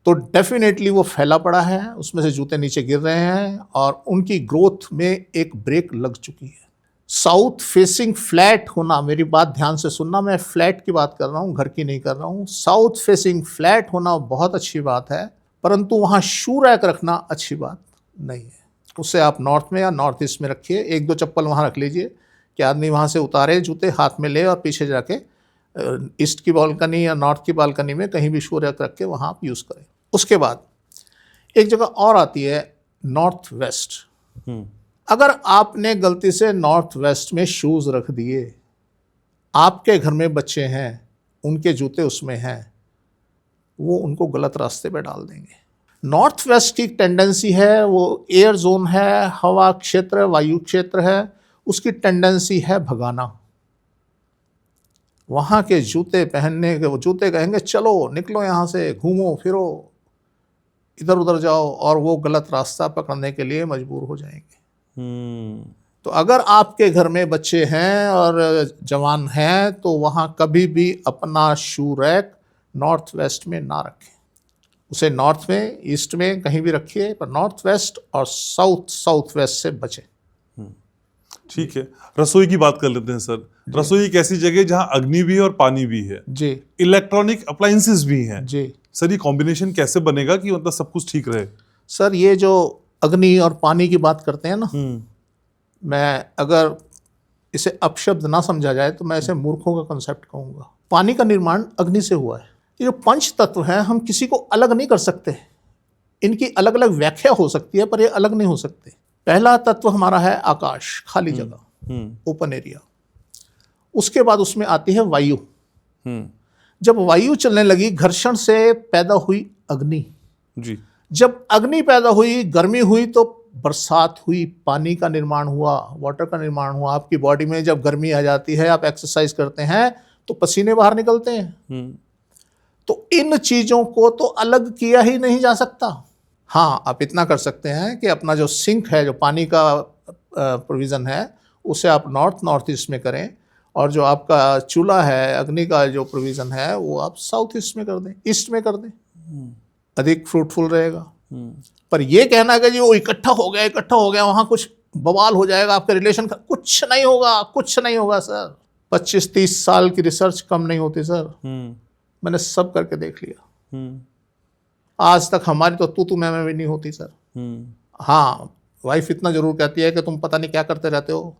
तो डेफिनेटली वो फैला पड़ा है, उसमें से जूते नीचे गिर रहे हैं और उनकी ग्रोथ में एक ब्रेक लग चुकी है। साउथ फेसिंग फ्लैट होना, मेरी बात ध्यान से सुनना, मैं फ्लैट की बात कर रहा हूँ, घर की नहीं कर रहा हूँ। साउथ फेसिंग फ्लैट होना बहुत अच्छी बात है, परंतु वहाँ शू रैक रखना अच्छी बात नहीं है। उससे आप नॉर्थ में या नॉर्थ ईस्ट में रखिए, एक दो चप्पल वहाँ रख लीजिए कि आदमी वहाँ से उतारे जूते, हाथ में ले और पीछे जाके ईस्ट की बालकनी या नॉर्थ की बालकनी में कहीं भी शू रैक रख के वहाँ आप यूज़ करें। उसके बाद एक जगह और आती है नॉर्थ वेस्ट। अगर आपने गलती से नॉर्थ वेस्ट में शूज़ रख दिए, आपके घर में बच्चे हैं, उनके जूते उसमें हैं, वो उनको गलत रास्ते पे डाल देंगे। नॉर्थ वेस्ट की टेंडेंसी है, वो एयर जोन है, हवा क्षेत्र, वायु क्षेत्र है, उसकी टेंडेंसी है भगाना। वहाँ के जूते पहनने के, वो जूते कहेंगे चलो निकलो यहाँ से, घूमो फिरो, इधर उधर जाओ, और वो गलत रास्ता पकड़ने के लिए मजबूर हो जाएंगे। तो अगर आपके घर में बच्चे हैं और जवान हैं तो वहाँ कभी भी अपना शू रैक नॉर्थ वेस्ट में ना रखें। उसे नॉर्थ में, ईस्ट में कहीं भी रखिए, पर नॉर्थ वेस्ट और साउथ वेस्ट से बचें। ठीक है, रसोई की बात कर लेते हैं सर। रसोई एक ऐसी जगह जहाँ अग्नि भी है और पानी भी है जी, इलेक्ट्रॉनिक अप्लायंसेस भी हैं जी। सर, ये कॉम्बिनेशन कैसे बनेगा कि मतलब सब कुछ ठीक रहे? सर ये जो अग्नि और पानी की बात करते हैं ना, मैं अगर इसे अपशब्द ना समझा जाए तो मैं इसे मूर्खों का कंसेप्ट कहूँगा। पानी का निर्माण अग्नि से हुआ है। ये जो पंच तत्व हैं, हम किसी को अलग नहीं कर सकते, इनकी अलग अलग व्याख्या हो सकती है पर ये अलग नहीं हो सकते। पहला तत्व हमारा है आकाश, खाली जगह, ओपन एरिया। उसके बाद उसमें आती है वायु। जब वायु चलने लगी, घर्षण से पैदा हुई अग्नि जी। जब अग्नि पैदा हुई, गर्मी हुई, तो बरसात हुई, पानी का निर्माण हुआ, वाटर का निर्माण हुआ। आपकी बॉडी में जब गर्मी आ जाती है, आप एक्सरसाइज करते हैं तो पसीने बाहर निकलते हैं। तो इन चीज़ों को तो अलग किया ही नहीं जा सकता। हाँ, आप इतना कर सकते हैं कि अपना जो सिंक है, जो पानी का प्रोविज़न है, उसे आप नॉर्थ ईस्ट में करें, और जो आपका चूल्हा है, अग्नि का जो प्रोविज़न है, वो आप साउथ ईस्ट में कर दें, ईस्ट में कर दें, अधिक फ्रूटफुल रहेगा। पर ये कहना कि जी वो इकट्ठा हो गया वहाँ कुछ बवाल हो जाएगा, आपके रिलेशन का कुछ नहीं होगा, कुछ नहीं होगा सर। 25-30 साल की रिसर्च कम नहीं होती सर, मैंने सब करके देख लिया। आज तक हमारी तो तू मैं भी नहीं होती सर। हाँ, वाइफ इतना जरूर कहती है कि तुम पता नहीं क्या करते रहते हो।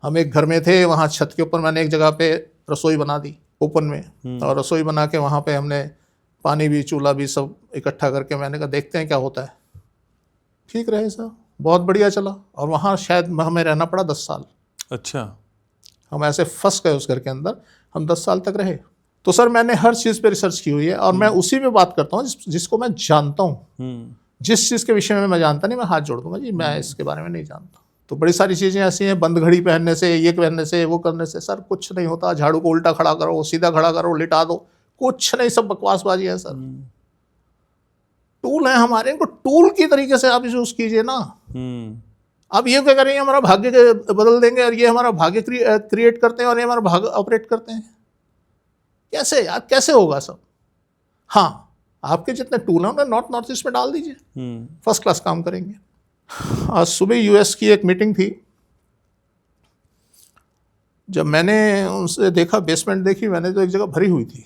हम एक घर में थे, वहाँ छत के ऊपर मैंने एक जगह पे रसोई बना दी ओपन में, और रसोई बना के वहाँ पे हमने पानी भी, चूल्हा भी सब इकट्ठा करके, मैंने कहा देखते हैं क्या होता है। ठीक रहे सर, बहुत बढ़िया चला, और वहाँ शायद हमें रहना पड़ा 10 साल। अच्छा। हम ऐसे फंस गए उस घर के अंदर, हम 10 साल तक रहे। तो सर मैंने हर चीज़ पे रिसर्च की हुई है, और मैं उसी पे बात करता हूँ जिसको मैं जानता हूँ। जिस चीज़ के विषय में मैं जानता नहीं, मैं हाथ जोड़ दूंगा जी मैं इसके बारे में नहीं जानता। तो बड़ी सारी चीज़ें ऐसी हैं, बंद घड़ी पहनने से, ये पहनने से, वो करने से सर कुछ नहीं होता। झाड़ू को उल्टा खड़ा करो, सीधा खड़ा करो, लिटा दो, कुछ नहीं, सब बकवासबाजी है सर। टूल है हमारे, इनको टूल की तरीके से आप यूज कीजिए ना। आप ये क्या करेंगे, हमारा भाग्य बदल देंगे, और ये हमारा भाग्य क्रिएट करते हैं, और ये हमारा भाग्य ऑपरेट करते हैं। कैसे यार, कैसे होगा सब? हाँ, आपके जितने टूल हैं उन्हें नॉर्थ ईस्ट में डाल दीजिए, फर्स्ट क्लास काम करेंगे। आज सुबह यूएस की एक मीटिंग थी, जब मैंने उनसे देखा, बेसमेंट देखी मैंने, तो एक जगह भरी हुई थी।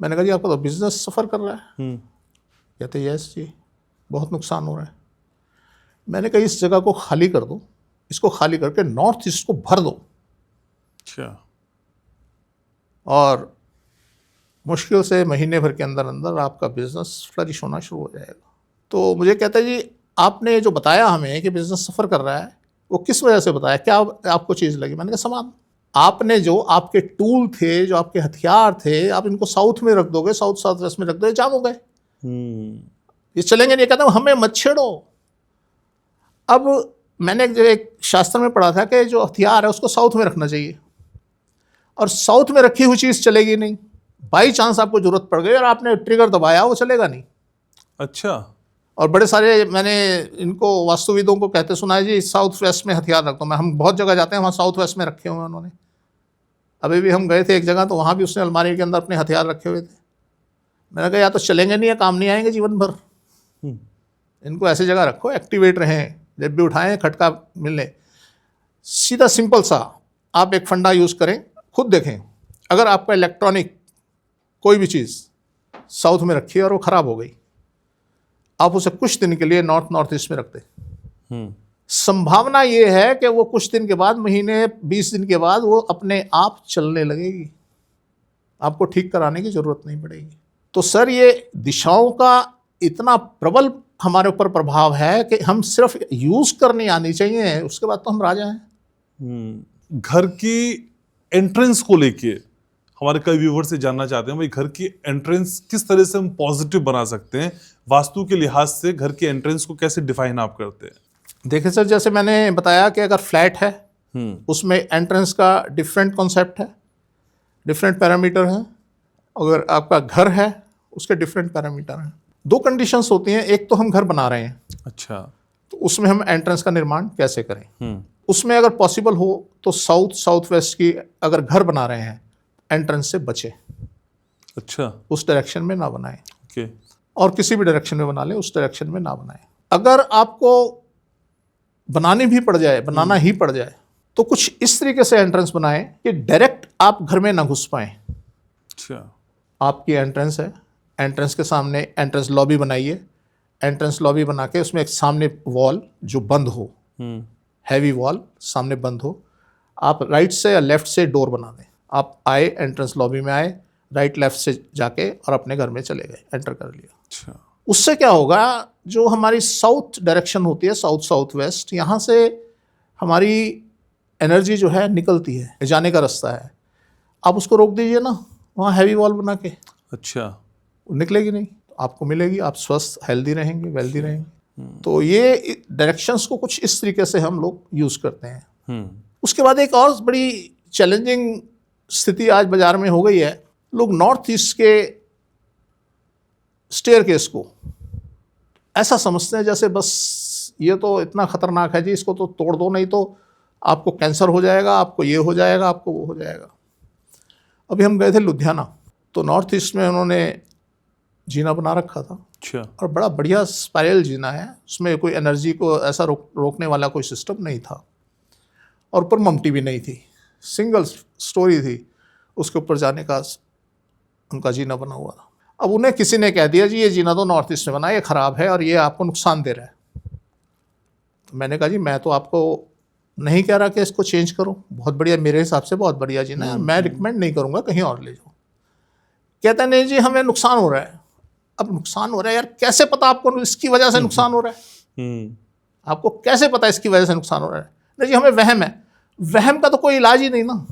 मैंने कहा जी आपका तो बिजनेस सफ़र कर रहा है। कहते यस जी, बहुत नुकसान हो रहा है। मैंने कहा इस जगह को खाली कर दो, इसको खाली करके नॉर्थ ईस्ट को भर दो। अच्छा। और मुश्किल से महीने भर के अंदर अंदर आपका बिजनेस फ्लरिश होना शुरू हो जाएगा। तो मुझे कहता है जी आपने जो बताया हमें कि बिजनेस सफ़र कर रहा है, वो किस वजह से बताया, क्या आपको चीज़ लगी? मैंने कहा सामान। आपने जो आपके टूल थे, जो आपके हथियार थे, आप इनको साउथ में रख दोगे, साउथ वेस्ट में रख दोगे, जाम हो गए, ये चलेंगे नहीं। कहता हमें मत छेड़ो। अब मैंने एक शास्त्र में पढ़ा था कि जो हथियार है उसको साउथ में रखना चाहिए, और साउथ में रखी हुई चीज़ चलेगी नहीं। बाई चांस आपको जरूरत पड़ गई और आपने ट्रिगर दबाया, वो चलेगा नहीं। अच्छा। और बड़े सारे मैंने इनको वास्तुविदों को कहते सुना है जी साउथ वेस्ट में हथियार रख दो। हम बहुत जगह जाते हैं, वहाँ साउथ वेस्ट में रखे हुए हैं उन्होंने। अभी भी हम गए थे एक जगह, तो वहाँ भी उसने अलमारी के अंदर अपने हथियार रखे हुए थे। मैंने कहा या तो चलेंगे नहीं या काम नहीं आएंगे जीवन भर, इनको ऐसी जगह रखो एक्टिवेट रहें, जब भी उठाएं खटका मिलने। सीधा सिंपल सा आप एक फंडा यूज़ करें, खुद देखें। अगर आपका इलेक्ट्रॉनिक कोई भी चीज़ साउथ में रखी है और वो ख़राब हो गई, आप उसे कुछ दिन के लिए नॉर्थ ईस्ट में रख दें। संभावना ये है कि वो कुछ दिन के बाद, महीने 20 दिन के बाद वो अपने आप चलने लगेगी, आपको ठीक कराने की ज़रूरत नहीं पड़ेगी। तो सर ये दिशाओं का इतना प्रबल हमारे ऊपर प्रभाव है कि हम सिर्फ यूज़ करनी आनी चाहिए, उसके बाद तो हम राजा हैं। घर की एंट्रेंस को लेके हमारे कई व्यूवर से जानना चाहते हैं, भाई घर की एंट्रेंस किस तरह से हम पॉजिटिव बना सकते हैं, वास्तु के लिहाज से घर की एंट्रेंस को कैसे डिफाइन आप करते हैं? देखिए सर, जैसे मैंने बताया कि अगर फ्लैट है उसमें एंट्रेंस का डिफरेंट कॉन्सेप्ट है, डिफरेंट पैरामीटर है। अगर आपका घर है उसके डिफरेंट पैरामीटर हैं। दो कंडीशंस होती हैं, एक तो हम घर बना रहे हैं, अच्छा, तो उसमें हम एंट्रेंस का निर्माण कैसे करें। उसमें अगर पॉसिबल हो तो साउथ वेस्ट की अगर घर बना रहे हैं, एंट्रेंस से बचे, अच्छा, उस डायरेक्शन में ना बनाएं। ओके। और किसी भी डायरेक्शन में बना ले, उस डायरेक्शन में ना बनाएं। अगर आपको बनानी भी पड़ जाए, बनाना ही पड़ जाए, तो कुछ इस तरीके से एंट्रेंस बनाएं कि डायरेक्ट आप घर में ना घुस पाएं। अच्छा, आपकी एंट्रेंस है, एंट्रेंस के सामने एंट्रेंस लॉबी बनाइए। एंट्रेंस लॉबी बना के उसमें एक सामने वॉल जो बंद हो, हैवी वॉल सामने बंद हो। आप राइट से या लेफ्ट से डोर बना दें। आप आए, एंट्रेंस लॉबी में आए, राइट लेफ्ट से जाके और अपने घर में चले गए, एंटर कर लिया। अच्छा, उससे क्या होगा, जो हमारी साउथ डायरेक्शन होती है, साउथ वेस्ट, यहाँ से हमारी एनर्जी जो है निकलती है, जाने का रास्ता है। आप उसको रोक दीजिए ना, वहाँ हैवी वॉल बना के, अच्छा, निकलेगी नहीं, आपको मिलेगी, आप स्वस्थ हेल्दी रहेंगे, वेल्दी रहेंगे। तो ये डायरेक्शंस को कुछ इस तरीके से हम लोग यूज़ करते हैं। उसके बाद एक और बड़ी चैलेंजिंग स्थिति आज बाज़ार में हो गई है। लोग नॉर्थ ईस्ट के स्टेयरकेस को ऐसा समझते हैं जैसे बस ये तो इतना ख़तरनाक है जी, इसको तो तोड़ दो, नहीं तो आपको कैंसर हो जाएगा, आपको ये हो जाएगा, आपको वो हो जाएगा। अभी हम गए थे लुधियाना, तो नॉर्थ ईस्ट में उन्होंने जीना बना रखा था। अच्छा, और बड़ा बढ़िया स्पाइरल जीना है, उसमें कोई एनर्जी को ऐसा रोकने वाला कोई सिस्टम नहीं था, और ऊपर ममटी भी नहीं थी, सिंगल स्टोरी थी, उसके ऊपर जाने का उनका जीना बना हुआ था। अब उन्हें किसी ने कह दिया जी ये जीना तो नॉर्थ ईस्ट में बना है, ये ख़राब है और ये आपको नुकसान दे रहा है। तो मैंने कहा जी मैं तो आपको नहीं कह रहा कि इसको चेंज करो, बहुत बढ़िया, मेरे हिसाब से बहुत बढ़िया जीना है, मैं रिकमेंड नहीं करूँगा, कहीं और ले जाओ। कहता नहीं जी हमें नुकसान हो रहा है। अब नुकसान हो रहा है यार, कैसे पता आपको इसकी वजह से नुकसान हो रहा है? आपको कैसे पता इसकी वजह से नुकसान हो रहा है? नहीं जी हमें वहम है। वहम का तो कोई इलाज ही नहीं ना,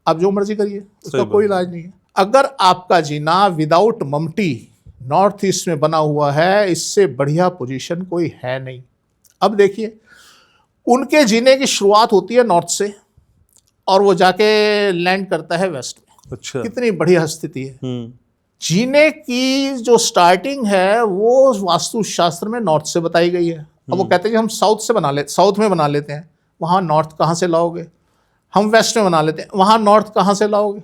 आप जो मर्जी करिए, उसका कोई इलाज नहीं है। अगर आपका जीना विदाउट ममटी नॉर्थ ईस्ट में बना हुआ है, इससे बढ़िया पोजीशन कोई है नहीं। अब देखिए, उनके जीने की शुरुआत होती है नॉर्थ से और वो जाके लैंड करता है वेस्ट में। अच्छा, कितनी बढ़िया स्थिति है। जीने की जो स्टार्टिंग है वो वास्तुशास्त्र में नॉर्थ से बताई गई है। अब वो कहते हैं कि हम साउथ में बना लेते हैं, वहाँ नॉर्थ कहाँ से लाओगे? हम वेस्ट में बना लेते हैं, वहाँ नॉर्थ कहाँ से लाओगे?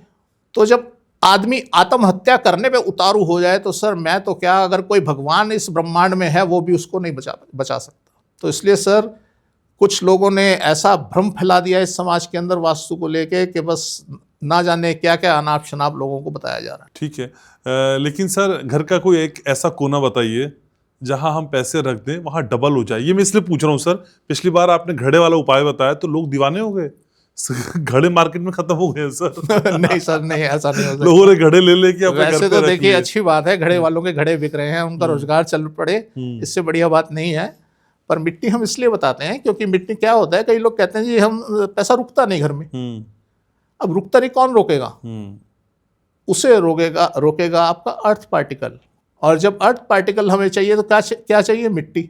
तो जब आदमी आत्महत्या करने पे उतारू हो जाए तो सर मैं तो क्या, अगर कोई भगवान इस ब्रह्मांड में है वो भी उसको नहीं बचा सकता। तो इसलिए सर कुछ लोगों ने ऐसा भ्रम फैला दिया इस समाज के अंदर वास्तु को लेके कि बस ना जाने क्या क्या अनाप शनाप लोगों को बताया जा रहा है। ठीक है, लेकिन सर घर का कोई एक ऐसा कोना बताइए जहां हम पैसे रख दें वहां डबल हो जाए। ये मैं इसलिए पूछ रहा हूँ सर, पिछली बार आपने घड़े वाला उपाय बताया तो लोग दीवाने हो गए, घड़े मार्केट में खत्म हो गए सर। नहीं सर, नहीं, ऐसा नहीं हो सकता। लोगों ने घड़े ले लेके अपने घर वैसे पे तो रख देखिए लिए। अच्छी बात है, घड़े वालों के घड़े बिक रहे हैं, उनका रोजगार चल पड़े, इससे बढ़िया बात नहीं है। पर मिट्टी हम इसलिए बताते हैं क्योंकि मिट्टी क्या होता है, कई लोग कहते हैं जी हम पैसा रुकता नहीं घर में। अब रुकता नहीं, कौन रोकेगा? उसे रोकेगा आपका अर्थ पार्टिकल। और जब अर्थ पार्टिकल हमें चाहिए तो क्या चाहिए? मिट्टी।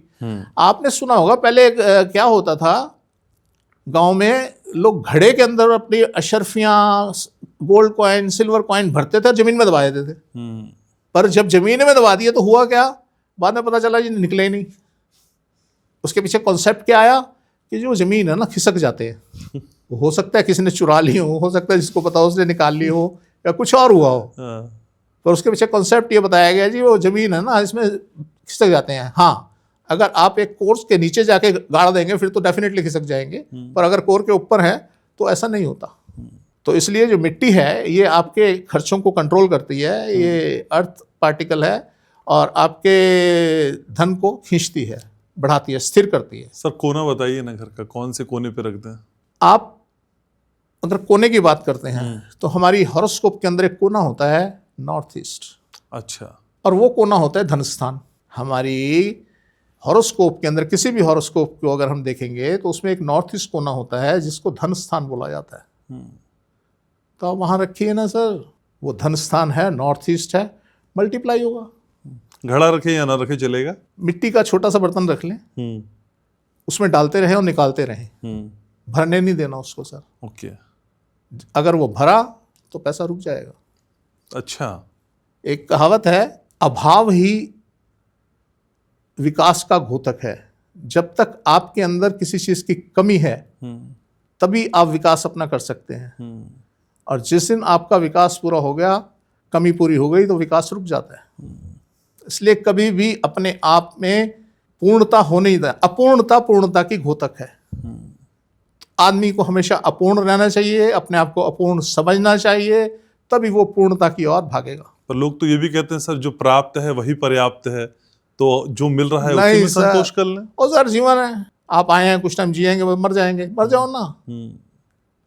आपने सुना होगा पहले क्या होता था, गांव में लोग घड़े के अंदर अपनी अशर्फियाँ, गोल्ड कॉइन, सिल्वर कॉइन भरते थे और जमीन में दबा देते थे। पर जब जमीन में दबा दिए तो हुआ क्या, बाद में पता चला जी निकले ही नहीं। उसके पीछे कॉन्सेप्ट क्या आया कि जो ज़मीन है ना खिसक जाते हैं, हो सकता है किसी ने चुरा ली हो सकता है जिसको पता हो उसने निकाल ली हो या कुछ और हुआ हो। पर उसके पीछे कॉन्सेप्ट ये बताया गया जी वो ज़मीन है ना इसमें खिसक जाते हैं। हाँ, अगर आप एक कोर्स के नीचे जाके गाड़ देंगे फिर तो डेफिनेटली खिसक जाएंगे, पर अगर कोर के ऊपर है तो ऐसा नहीं होता। तो इसलिए जो मिट्टी है ये आपके खर्चों को कंट्रोल करती है, ये अर्थ पार्टिकल है और आपके धन को खींचती है, बढ़ाती है, स्थिर करती है। सर कोना बताइए ना घर का, कौन से कोने पे रखते हैं? आप अगर कोने की बात करते हैं तो हमारी हॉरोस्कोप के अंदर एक कोना होता है नॉर्थ ईस्ट। अच्छा। और वो कोना होता है धन स्थान। हमारी हॉरोस्कोप के अंदर किसी भी हॉरोस्कोप को अगर हम देखेंगे तो उसमें एक नॉर्थ ईस्ट कोना होता है जिसको धन स्थान बोला जाता है। तो आप वहाँ रखिए ना सर, वो धन स्थान है, नॉर्थ ईस्ट है, मल्टीप्लाई होगा। घड़ा रखे या ना रखे चलेगा? मिट्टी का छोटा सा बर्तन रख लें, उसमें डालते रहें और निकालते रहें, भरने नहीं देना उसको सर। ओके। अगर वो भरा तो पैसा रुक जाएगा। अच्छा। एक कहावत है, अभाव ही विकास का घोतक है। जब तक आपके अंदर किसी चीज की कमी है तभी आप विकास अपना कर सकते हैं, और जिस दिन आपका विकास पूरा हो गया, कमी पूरी हो गई, तो विकास रुक जाता है। इसलिए कभी भी अपने आप में पूर्णता हो नहीं देना। अपूर्णता पूर्णता की घोतक है। आदमी को हमेशा अपूर्ण रहना चाहिए, अपने आप को अपूर्ण समझना चाहिए, तभी वो पूर्णता की ओर भागेगा। पर लोग तो ये भी कहते हैं सर जो प्राप्त है वही पर्याप्त है, तो जो मिल रहा है नहीं उसी में सर, संतोष कर लें। और सर जीवन है, आप आए हैं कुछ टाइम जिएंगे, मर जाएंगे, मर जाओ ना।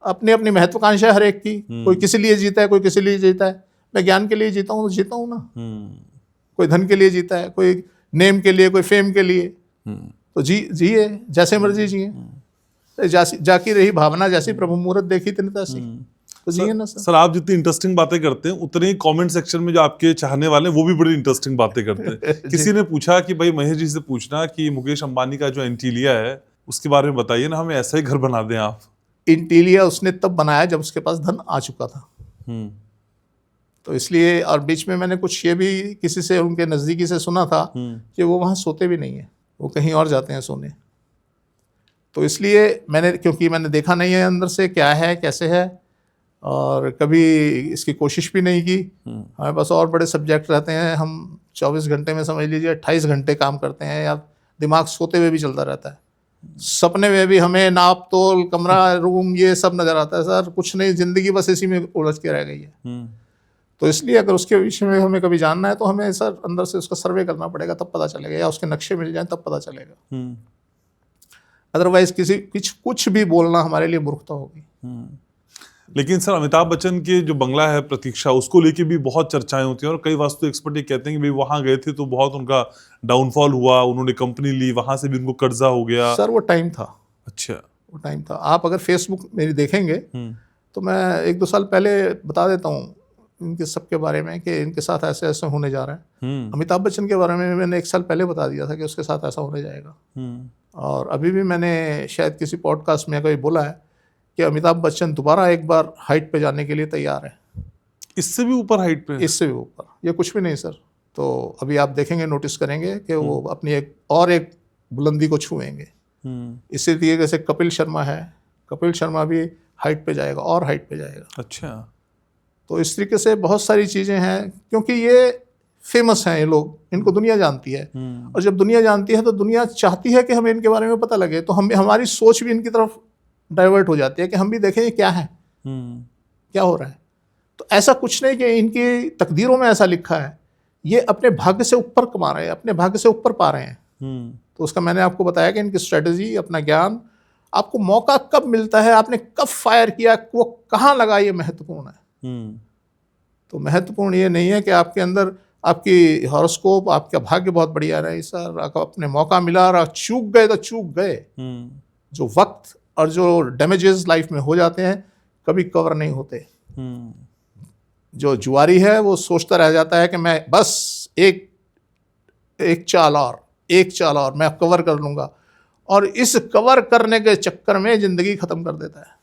अपनी अपनी महत्वाकांक्षा है हर एक की। कोई किसी लिए जीता है, कोई किसी लिए जीता है। मैं ज्ञान के लिए जीता हूँ तो जीता हूँ ना। कोई धन के लिए जीता है, कोई नेम के लिए, कोई फेम के लिए। तो जिए जैसे मर्जी जिए। जाकी रही भावना जैसी, प्रभु मुहूर्त देखी तिन तैसी। तो जिए ना सर। सर आप जितनी इंटरेस्टिंग बातें करते हैं उतने ही कमेंट सेक्शन में जो आपके चाहने वाले हैं वो भी बड़ी इंटरेस्टिंग बातें करते हैं। किसी ने पूछा कि भाई महेश जी से पूछना कि मुकेश अंबानी का जो एंटीलिया है उसके बारे में बताइए ना, हमें ऐसा ही घर बना दें आप। इंटीलिया उसने तब बनाया जब उसके पास धन आ चुका था। तो इसलिए, और बीच में मैंने कुछ ये भी किसी से उनके नज़दीकी से सुना था कि वो वहाँ सोते भी नहीं है, वो कहीं और जाते हैं सोने। तो इसलिए क्योंकि मैंने देखा नहीं है अंदर से क्या है कैसे है, और कभी इसकी कोशिश भी नहीं की। हमें बस और बड़े सब्जेक्ट रहते हैं। हम 24 घंटे में समझ लीजिए 28 घंटे काम करते हैं, या दिमाग सोते हुए भी चलता रहता है। सपने में भी हमें नाप तोल, कमरा, रूम, ये सब नजर आता है सर। कुछ नहीं, जिंदगी बस इसी में उलझ के रह गई है। तो इसलिए अगर उसके विषय में हमें कभी जानना है तो हमें सर अंदर से उसका सर्वे करना पड़ेगा, तब पता चलेगा, या उसके नक्शे मिल जाए तब पता चलेगा। अदरवाइज कुछ भी बोलना हमारे लिए मूर्खता होगी। लेकिन सर अमिताभ बच्चन के जो बंगला है प्रतीक्षा, उसको लेके भी बहुत चर्चाएं होती हैं, और कई वास्तु एक्सपर्ट ये कहते हैं कि भाई वहां गए थे तो बहुत उनका डाउनफॉल हुआ, उन्होंने कंपनी ली, वहां से भी उनको कर्जा हो गया। सर वो टाइम था। अच्छा। वो टाइम था। आप अगर फेसबुक मेरी देखेंगे तो मैं 1-2 साल पहले बता देता हूँ इनके सबके बारे में कि इनके साथ ऐसे ऐसे होने जा रहा है। अमिताभ बच्चन के बारे में मैंने 1 साल पहले बता दिया था कि उसके साथ ऐसा होने जाएगा। और अभी भी मैंने शायद किसी पॉडकास्ट में कभी बोला है कि अमिताभ बच्चन दोबारा एक बार हाइट पे जाने के लिए तैयार है। इससे भी ऊपर हाइट पे? इससे भी ऊपर। ये कुछ भी नहीं सर। तो अभी आप देखेंगे, नोटिस करेंगे कि वो अपनी एक बुलंदी को छुएंगे। इसी तरीके से कपिल शर्मा है, कपिल शर्मा भी हाइट पे जाएगा और हाइट पे जाएगा। अच्छा। तो इस तरीके से बहुत सारी चीज़ें हैं, क्योंकि ये फेमस हैं, ये लोग, इनको दुनिया जानती है। और जब दुनिया जानती है तो दुनिया चाहती है कि हमें इनके बारे में पता लगे, तो हमारी सोच भी इनकी तरफ डाइवर्ट हो जाती है कि हम भी देखें ये क्या है, क्या हो रहा है। तो ऐसा कुछ नहीं कि इनकी तकदीरों में ऐसा लिखा है, ये अपने भाग्य से ऊपर कमा रहे हैं, अपने भाग्य से ऊपर पा रहे हैं। तो उसका मैंने आपको बताया कि इनकी स्ट्रेटजी, अपना ज्ञान, आपको मौका कब मिलता है, आपने कब फायर किया, वो कहाँ लगा, ये महत्वपूर्ण है। तो महत्वपूर्ण ये नहीं है कि आपके अंदर आपकी हॉरोस्कोप, आपका भाग्य बहुत बढ़िया रहे सर, आपको अपने मौका मिला और चूक गए तो चूक गए। जो वक्त और जो डैमेजेस लाइफ में हो जाते हैं कभी कवर नहीं होते। जो जुआरी है वो सोचता रह जाता है कि मैं बस एक चाल और मैं कवर कर लूंगा, और इस कवर करने के चक्कर में जिंदगी खत्म कर देता है।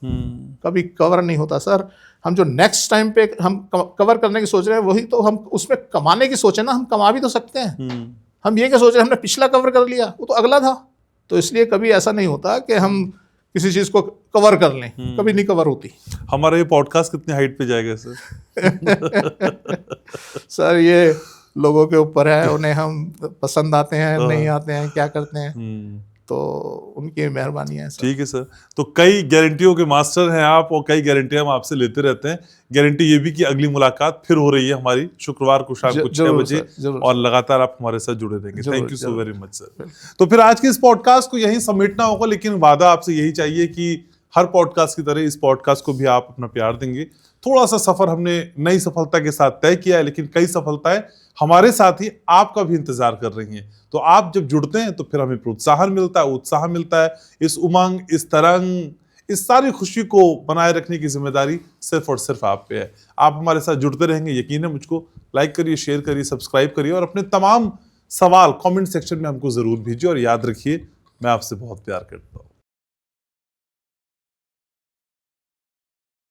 कभी कवर नहीं होता सर। हम जो नेक्स्ट टाइम पे हम कवर करने की सोच रहे हैं, वही तो हम उसमें कमाने की सोचे ना, हम कमा भी तो सकते हैं। हम ये क्या सोच रहे हैं हमने पिछला कवर कर लिया, वो तो अगला था। तो इसलिए कभी ऐसा नहीं होता कि हम किसी चीज़ को कवर कर लें, कभी नहीं कवर होती। हमारा ये पॉडकास्ट कितनी हाइट पे जाएगा सर? सर ये लोगों के ऊपर है, उन्हें हम पसंद आते हैं नहीं आते हैं, क्या करते हैं, तो उनकी मेहरबानी है सर। ठीक है सर। तो कई गारंटियों के मास्टर हैं आप, और कई गारंटियां हम आपसे लेते रहते हैं। गारंटी ये भी कि अगली मुलाकात फिर हो रही है हमारी शुक्रवार को शाम को 6 बजे, और लगातार आप हमारे साथ जुड़े रहेंगे। Thank you so very much sir. तो फिर आज के इस पॉडकास्ट को यहीं समेटना होगा, लेकिन वादा आपसे यही चाहिए कि हर पॉडकास्ट की तरह इस पॉडकास्ट को भी आप अपना प्यार देंगे। थोड़ा सा सफर हमने नई सफलता के साथ तय किया है, लेकिन कई सफलताएं हमारे साथ ही आपका भी इंतजार कर रही हैं। तो आप जब जुड़ते हैं तो फिर हमें प्रोत्साहन मिलता है, उत्साह मिलता है। इस उमंग, इस तरंग, इस सारी खुशी को बनाए रखने की जिम्मेदारी सिर्फ और सिर्फ आप पे है। आप हमारे साथ जुड़ते रहेंगे, यकीन है मुझको। लाइक करिए, शेयर करिए, सब्सक्राइब करिए, और अपने तमाम सवाल कमेंट सेक्शन में हमको जरूर भेजिए। और याद रखिए, मैं आपसे बहुत प्यार करता हूँ।